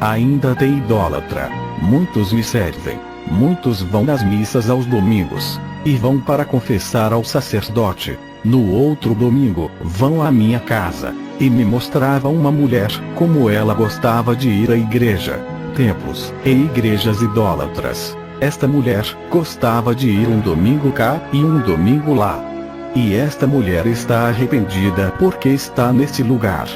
Ainda tem idólatra. Muitos me servem. Muitos vão nas missas aos domingos. E vão para confessar ao sacerdote. No outro domingo, vão à minha casa. E me mostrava uma mulher, como ela gostava de ir à igreja, templos e igrejas idólatras. Esta mulher gostava de ir um domingo cá e um domingo lá. E esta mulher está arrependida porque está neste lugar.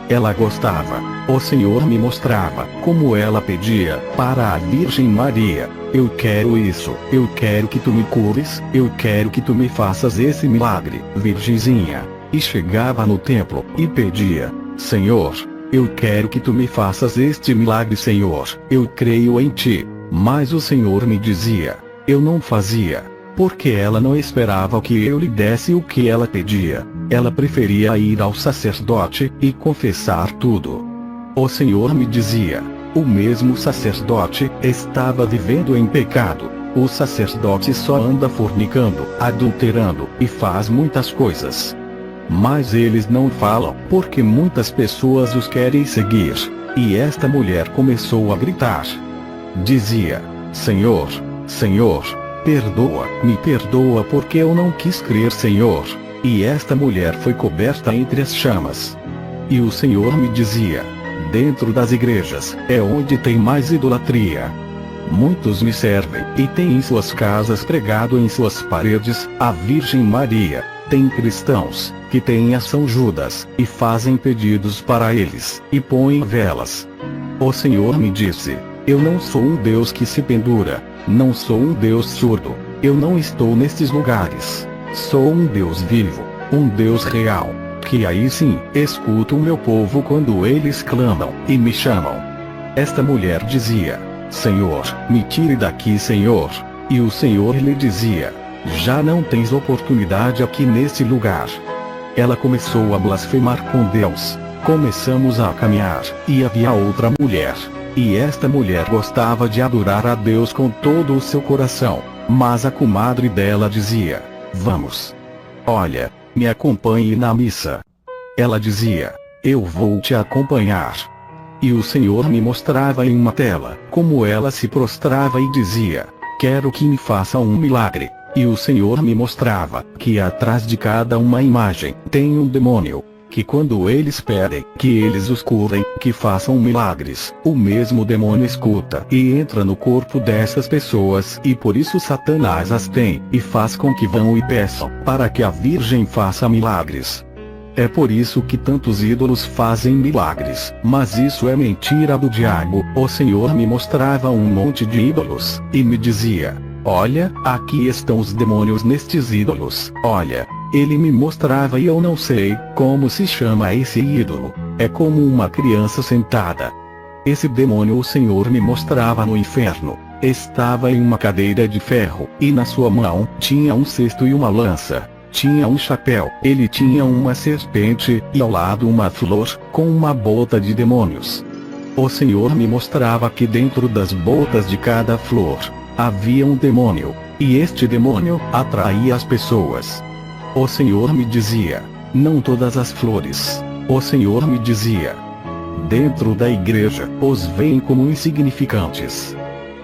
Ela gostava. O Senhor me mostrava como ela pedia para a Virgem Maria: eu quero isso, eu quero que tu me cures, eu quero que tu me faças esse milagre, Virgenzinha. E chegava no templo e pedia: Senhor, eu quero que tu me faças este milagre, Senhor, eu creio em ti. Mas o Senhor me dizia: eu não fazia, porque ela não esperava que eu lhe desse o que ela pedia. Ela preferia ir ao sacerdote e confessar tudo. O Senhor me dizia: o mesmo sacerdote estava vivendo em pecado. O sacerdote só anda fornicando, adulterando e faz muitas coisas. Mas eles não falam, porque muitas pessoas os querem seguir. E esta mulher começou a gritar. Dizia: Senhor, Senhor, perdoa, me perdoa porque eu não quis crer, Senhor. E esta mulher foi coberta entre as chamas. E o Senhor me dizia: dentro das igrejas, é onde tem mais idolatria. Muitos me servem, e têm em suas casas pregado em suas paredes a Virgem Maria. Tem cristãos que têm a São Judas, e fazem pedidos para eles, e põem velas. O Senhor me disse: eu não sou um Deus que se pendura, não sou um Deus surdo, eu não estou nestes lugares. Sou um Deus vivo, um Deus real, que aí sim, escuta o meu povo quando eles clamam, e me chamam. Esta mulher dizia: Senhor, me tire daqui, Senhor. E o Senhor lhe dizia: já não tens oportunidade aqui neste lugar. Ela começou a blasfemar com Deus. Começamos a caminhar, e havia outra mulher. E esta mulher gostava de adorar a Deus com todo o seu coração. Mas a comadre dela dizia: vamos. Olha, me acompanhe na missa. Ela dizia: eu vou te acompanhar. E o Senhor me mostrava em uma tela, como ela se prostrava e dizia: quero que me faça um milagre. E o Senhor me mostrava que atrás de cada uma imagem tem um demônio, que quando eles pedem que eles os curem, que façam milagres, o mesmo demônio escuta e entra no corpo dessas pessoas, e por isso Satanás as tem, e faz com que vão e peçam para que a Virgem faça milagres. É por isso que tantos ídolos fazem milagres, mas isso é mentira do diabo. O Senhor me mostrava um monte de ídolos, e me dizia: olha, aqui estão os demônios nestes ídolos. Olha, ele me mostrava e eu não sei como se chama esse ídolo. É como uma criança sentada. Esse demônio o Senhor me mostrava no inferno. Estava em uma cadeira de ferro, e na sua mão tinha um cesto e uma lança. Tinha um chapéu, ele tinha uma serpente, e ao lado uma flor, com uma bota de demônios. O Senhor me mostrava que dentro das botas de cada flor havia um demônio, e este demônio atraía as pessoas. O Senhor me dizia: não todas as flores. O Senhor me dizia: dentro da igreja, os veem como insignificantes.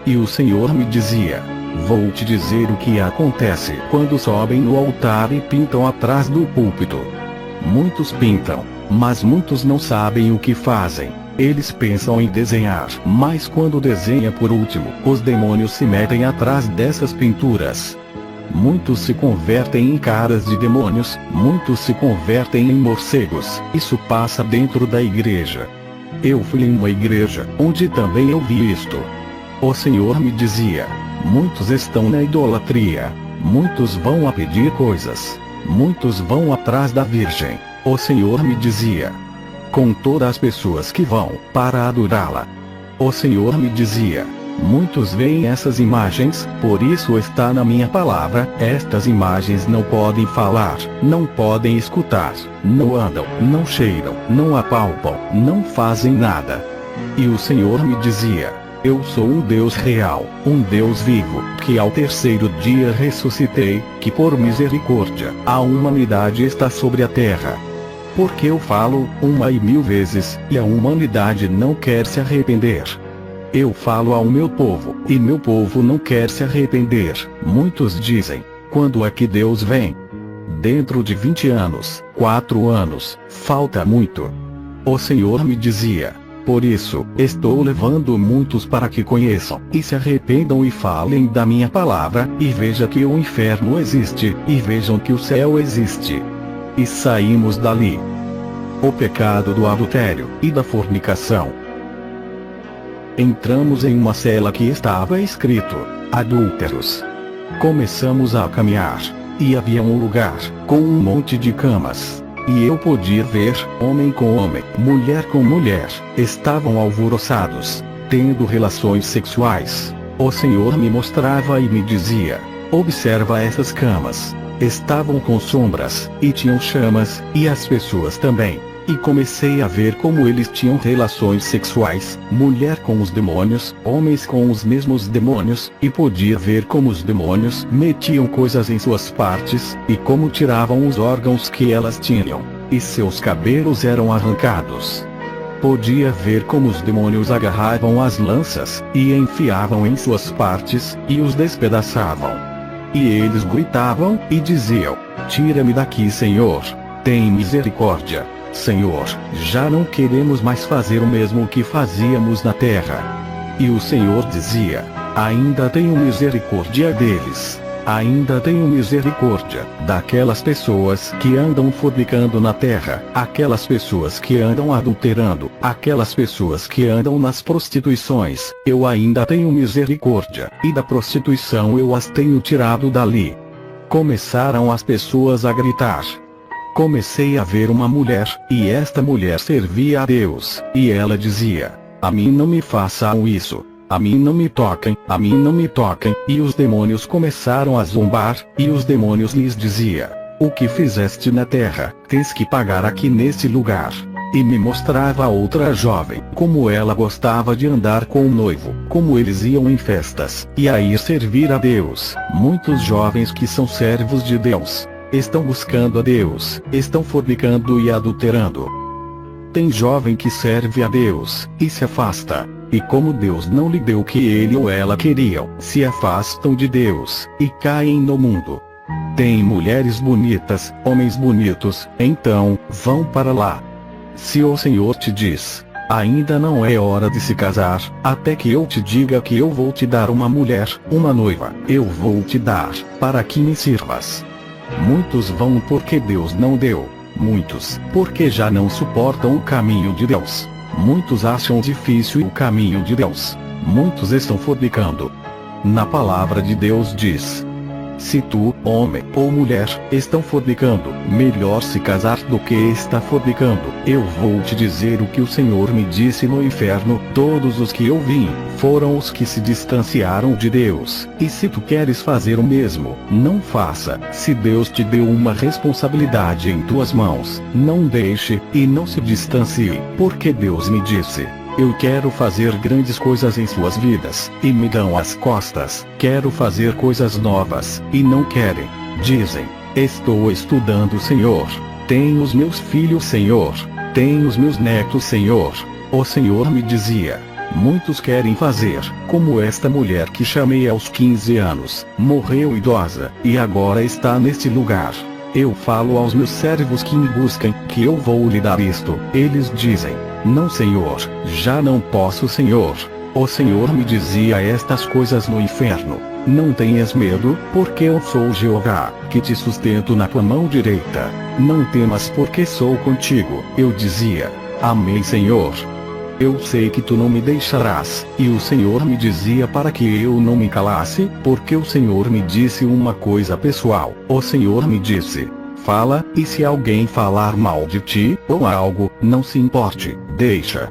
E o Senhor me dizia: vou te dizer o que acontece quando sobem no altar e pintam atrás do púlpito. Muitos pintam, mas muitos não sabem o que fazem. Eles pensam em desenhar, mas quando desenha por último, os demônios se metem atrás dessas pinturas. Muitos se convertem em caras de demônios, muitos se convertem em morcegos. Isso passa dentro da igreja. Eu fui em uma igreja, onde também eu vi isto. O Senhor me dizia: muitos estão na idolatria, muitos vão a pedir coisas, muitos vão atrás da Virgem. O Senhor me dizia: com todas as pessoas que vão para adorá-la. O Senhor me dizia: muitos veem essas imagens, por isso está na minha palavra, estas imagens não podem falar, não podem escutar, não andam, não cheiram, não apalpam, não fazem nada. E o Senhor me dizia: eu sou um Deus real, um Deus vivo, que ao terceiro dia ressuscitei, que por misericórdia, a humanidade está sobre a terra. Porque eu falo, 1.000 vezes, e a humanidade não quer se arrepender. Eu falo ao meu povo, e meu povo não quer se arrepender. Muitos dizem: quando é que Deus vem? Dentro de 20 anos, 4 anos, falta muito. O Senhor me dizia: por isso, estou levando muitos para que conheçam, e se arrependam e falem da minha palavra, e vejam que o inferno existe, e vejam que o céu existe. E saímos dali. O pecado do adultério, e da fornicação. Entramos em uma cela que estava escrito: adúlteros. Começamos a caminhar, e havia um lugar, com um monte de camas. E eu podia ver, homem com homem, mulher com mulher, estavam alvoroçados, tendo relações sexuais. O Senhor me mostrava e me dizia: observa essas camas. Estavam com sombras, e tinham chamas, e as pessoas também. E comecei a ver como eles tinham relações sexuais, mulher com os demônios, homens com os mesmos demônios, e podia ver como os demônios metiam coisas em suas partes, e como tiravam os órgãos que elas tinham, e seus cabelos eram arrancados. Podia ver como os demônios agarravam as lanças, e enfiavam em suas partes, e os despedaçavam. E eles gritavam, e diziam: tira-me daqui, Senhor, tem misericórdia. Senhor, já não queremos mais fazer o mesmo que fazíamos na terra. E o Senhor dizia: ainda tenho misericórdia deles. Ainda tenho misericórdia daquelas pessoas que andam fornicando na terra, aquelas pessoas que andam adulterando, aquelas pessoas que andam nas prostituições. Eu ainda tenho misericórdia, e da prostituição eu as tenho tirado dali. Começaram as pessoas a gritar. Comecei a ver uma mulher, e esta mulher servia a Deus, e ela dizia: a mim não me façam isso. A mim não me toquem, a mim não me toquem. E os demônios começaram a zombar, e os demônios lhes dizia: o que fizeste na terra, tens que pagar aqui nesse lugar. E me mostrava outra jovem, como ela gostava de andar com o noivo, como eles iam em festas, e a ir servir a Deus. Muitos jovens que são servos de Deus, estão buscando a Deus, estão fornicando e adulterando. Tem jovem que serve a Deus, e se afasta. E como Deus não lhe deu o que ele ou ela queriam, se afastam de Deus, e caem no mundo. Tem mulheres bonitas, homens bonitos, então, vão para lá. Se o Senhor te diz: ainda não é hora de se casar, até que eu te diga que eu vou te dar uma mulher, uma noiva, eu vou te dar, para que me sirvas. Muitos vão porque Deus não deu, muitos, porque já não suportam o caminho de Deus. Muitos acham difícil o caminho de Deus. Muitos estão fornicando. Na palavra de Deus diz: se tu, homem ou mulher, estão fornicando, melhor se casar do que está fornicando. Eu vou te dizer o que o Senhor me disse no inferno: todos os que eu vi, foram os que se distanciaram de Deus. E se tu queres fazer o mesmo, não faça. Se Deus te deu uma responsabilidade em tuas mãos, não deixe, e não se distancie, porque Deus me disse: eu quero fazer grandes coisas em suas vidas, e me dão as costas. Quero fazer coisas novas, e não querem. Dizem: estou estudando, Senhor. Tenho os meus filhos, Senhor. Tenho os meus netos, Senhor. O Senhor me dizia: muitos querem fazer, como esta mulher que chamei aos 15 anos, morreu idosa, e agora está neste lugar. Eu falo aos meus servos que me buscam, que eu vou lhe dar isto. Eles dizem: não, Senhor, já não posso, Senhor. O Senhor me dizia estas coisas no inferno: não tenhas medo, porque eu sou Jeová, que te sustento na tua mão direita. Não temas, porque sou contigo. Eu dizia: amém, Senhor. Eu sei que tu não me deixarás. E o Senhor me dizia para que eu não me calasse, porque o Senhor me disse uma coisa pessoal. O Senhor me disse: fala, e se alguém falar mal de ti, ou algo, não se importe, deixa.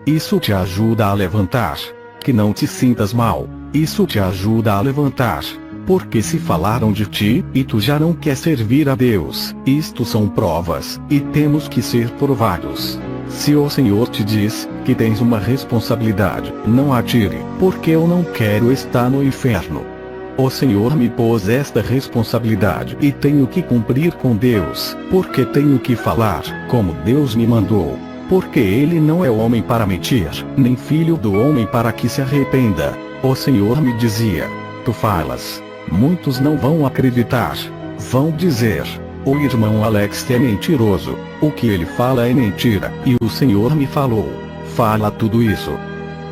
Isso te ajuda a levantar. Que não te sintas mal. Isso te ajuda a levantar. Porque se falaram de ti, e tu já não quer servir a Deus, isto são provas, e temos que ser provados. Se o Senhor te diz que tens uma responsabilidade, não atire, porque eu não quero estar no inferno. O Senhor me pôs esta responsabilidade e tenho que cumprir com Deus, porque tenho que falar, como Deus me mandou. Porque Ele não é homem para mentir, nem filho do homem para que se arrependa. O Senhor me dizia: tu falas. Muitos não vão acreditar. Vão dizer: o irmão Alex é mentiroso. O que ele fala é mentira. E o Senhor me falou: fala tudo isso.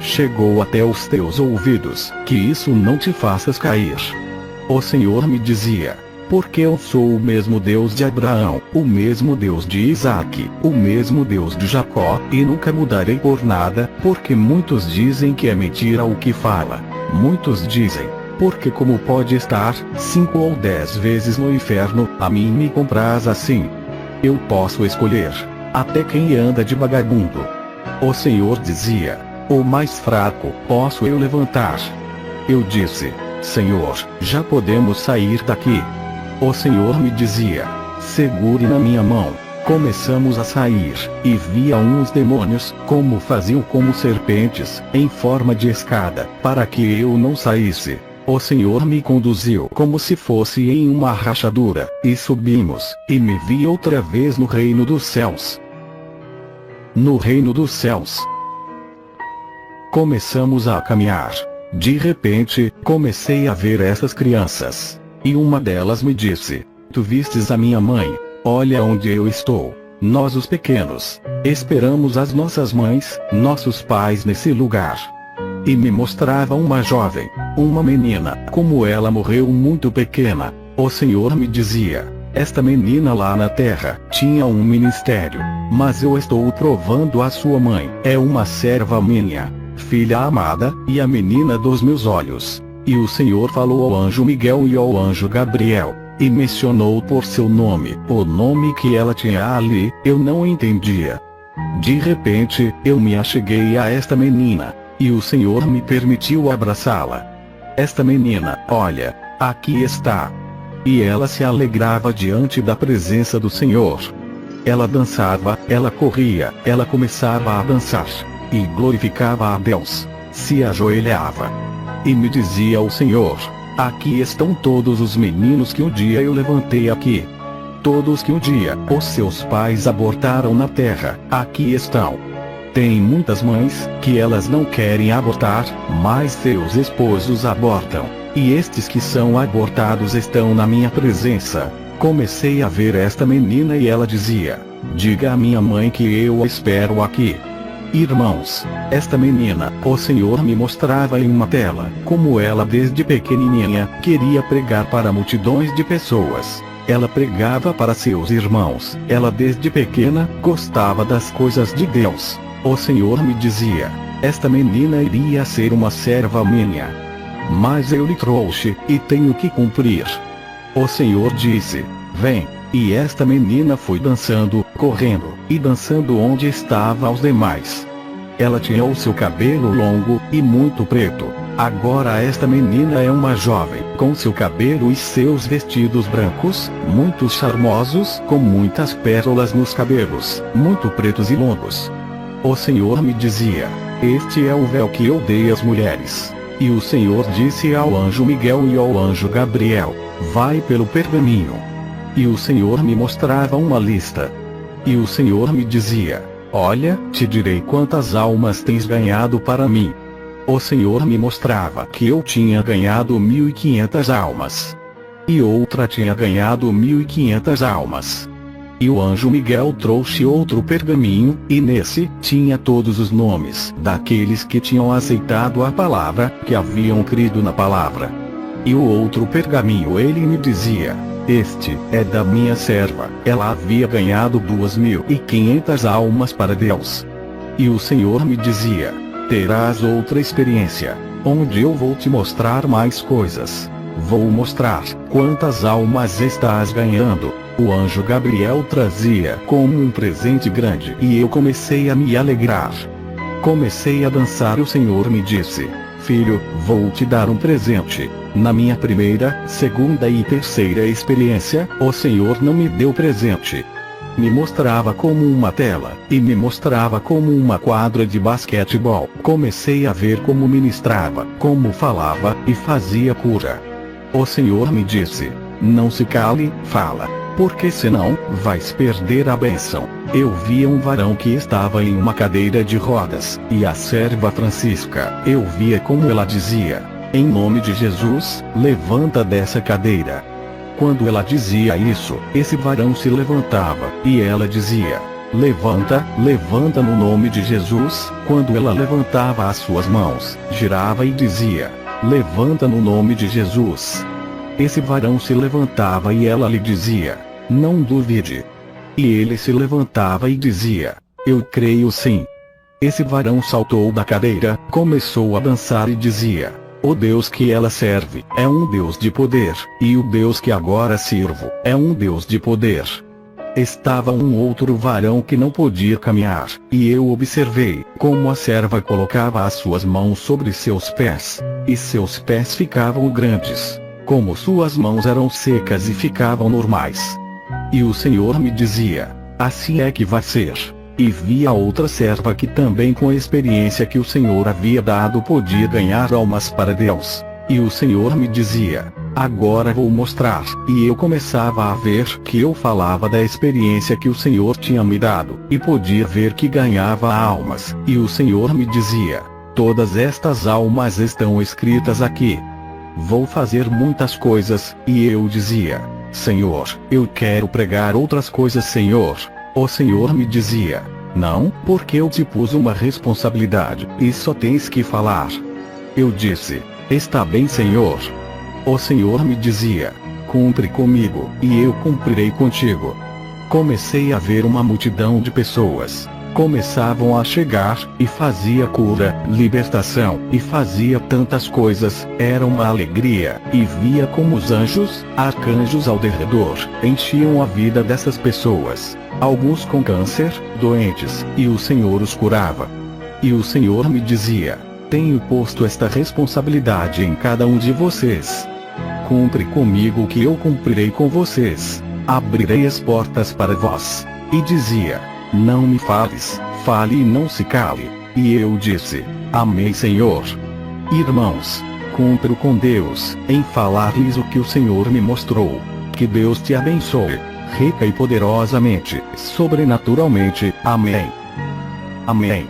Chegou até os teus ouvidos, que isso não te faças cair. O Senhor me dizia: porque eu sou o mesmo Deus de Abraão, o mesmo Deus de Isaque, o mesmo Deus de Jacó, e nunca mudarei por nada, porque muitos dizem que é mentira o que fala. Muitos dizem: porque como pode estar 5 ou 10 vezes no inferno, a mim me compraz assim. Eu posso escolher, até quem anda de vagabundo. O Senhor dizia: o mais fraco posso eu levantar. Eu disse: Senhor, já podemos sair daqui. O Senhor me dizia: segure na minha mão. Começamos a sair, e via uns demônios, como faziam como serpentes, em forma de escada, para que eu não saísse. O Senhor me conduziu como se fosse em uma rachadura, e subimos, e me vi outra vez no reino dos céus. No reino dos céus. Começamos a caminhar. De repente, comecei a ver essas crianças. E uma delas me disse: tu vistes a minha mãe? Olha onde eu estou. Nós os pequenos, esperamos as nossas mães, nossos pais nesse lugar. E me mostrava uma jovem, uma menina, como ela morreu muito pequena. O Senhor me dizia: esta menina lá na terra, tinha um ministério, mas eu estou provando a sua mãe, é uma serva minha, filha amada, e a menina dos meus olhos. E o Senhor falou ao anjo Miguel e ao anjo Gabriel, e mencionou por seu nome, o nome que ela tinha ali, eu não entendia. De repente, eu me acheguei a esta menina, e o Senhor me permitiu abraçá-la. Esta menina, olha, aqui está. E ela se alegrava diante da presença do Senhor. Ela dançava, ela corria, ela começava a dançar, e glorificava a Deus, se ajoelhava. E me dizia o Senhor: aqui estão todos os meninos que um dia eu levantei aqui. Todos que um dia os seus pais abortaram na terra, aqui estão. Tem muitas mães, que elas não querem abortar, mas seus esposos abortam. E estes que são abortados estão na minha presença. Comecei a ver esta menina e ela dizia: diga à minha mãe que eu a espero aqui. Irmãos, esta menina, o Senhor me mostrava em uma tela, como ela desde pequenininha, queria pregar para multidões de pessoas. Ela pregava para seus irmãos, ela desde pequena, gostava das coisas de Deus. O Senhor me dizia: esta menina iria ser uma serva minha. Mas eu lhe trouxe, e tenho que cumprir. O Senhor disse: vem. E esta menina foi dançando, correndo, e dançando onde estavam os demais. Ela tinha o seu cabelo longo, e muito preto. Agora esta menina é uma jovem, com seu cabelo e seus vestidos brancos, muito charmosos, com muitas pérolas nos cabelos, muito pretos e longos. O Senhor me dizia: este é o véu que eu dei às mulheres. E o Senhor disse ao anjo Miguel e ao anjo Gabriel: vai pelo pergaminho. E o Senhor me mostrava uma lista. E o Senhor me dizia: olha, te direi quantas almas tens ganhado para mim. O Senhor me mostrava que eu tinha ganhado 1.500 almas. E outra tinha ganhado 1.500 almas. E o anjo Miguel trouxe outro pergaminho, e nesse, tinha todos os nomes daqueles que tinham aceitado a palavra, que haviam crido na palavra. E o outro pergaminho ele me dizia: este é da minha serva, ela havia ganhado 2.500 almas para Deus. E o Senhor me dizia: terás outra experiência, onde eu vou te mostrar mais coisas. Vou mostrar quantas almas estás ganhando. O anjo Gabriel trazia como um presente grande e eu comecei a me alegrar. Comecei a dançar e o Senhor me disse: filho, vou te dar um presente. Na minha primeira, segunda e terceira experiência, o Senhor não me deu presente. Me mostrava como uma tela, e me mostrava como uma quadra de basquetebol. Comecei a ver como ministrava, como falava, e fazia cura. O Senhor me disse: não se cale, fala, porque senão, vais perder a bênção. Eu via um varão que estava em uma cadeira de rodas, e a serva Francisca, eu via como ela dizia: em nome de Jesus, levanta dessa cadeira. Quando ela dizia isso, esse varão se levantava, e ela dizia: levanta, levanta no nome de Jesus. Quando ela levantava as suas mãos, girava e dizia: levanta no nome de Jesus. Esse varão se levantava e ela lhe dizia: não duvide. E ele se levantava e dizia: eu creio sim. Esse varão saltou da cadeira, começou a dançar e dizia: o Deus que ela serve é um Deus de poder, e o Deus que agora sirvo é um Deus de poder. Estava um outro varão que não podia caminhar, e eu observei como a serva colocava as suas mãos sobre seus pés, e seus pés ficavam grandes, como suas mãos eram secas e ficavam normais. E o Senhor me dizia: assim é que vai ser. E via outra serva que também com a experiência que o Senhor havia dado podia ganhar almas para Deus. E o Senhor me dizia: agora vou mostrar. E eu começava a ver que eu falava da experiência que o Senhor tinha me dado, e podia ver que ganhava almas. E o Senhor me dizia: todas estas almas estão escritas aqui. Vou fazer muitas coisas. E eu dizia: Senhor, eu quero pregar outras coisas, Senhor. O Senhor me dizia: não, porque eu te pus uma responsabilidade, e só tens que falar. Eu disse: está bem, Senhor. O Senhor me dizia: cumpre comigo, e eu cumprirei contigo. Comecei a ver uma multidão de pessoas. Começavam a chegar, e fazia cura, libertação, e fazia tantas coisas, era uma alegria, e via como os anjos, arcanjos ao derredor, enchiam a vida dessas pessoas. Alguns com câncer, doentes, e o Senhor os curava. E o Senhor me dizia: tenho posto esta responsabilidade em cada um de vocês. Cumpre comigo que eu cumprirei com vocês. Abrirei as portas para vós. E dizia: não me fales, fale e não se cale. E eu disse: amém, Senhor. Irmãos, cumpro com Deus, em falar-lhes o que o Senhor me mostrou. Que Deus te abençoe, rica e poderosamente, sobrenaturalmente. Amém. Amém.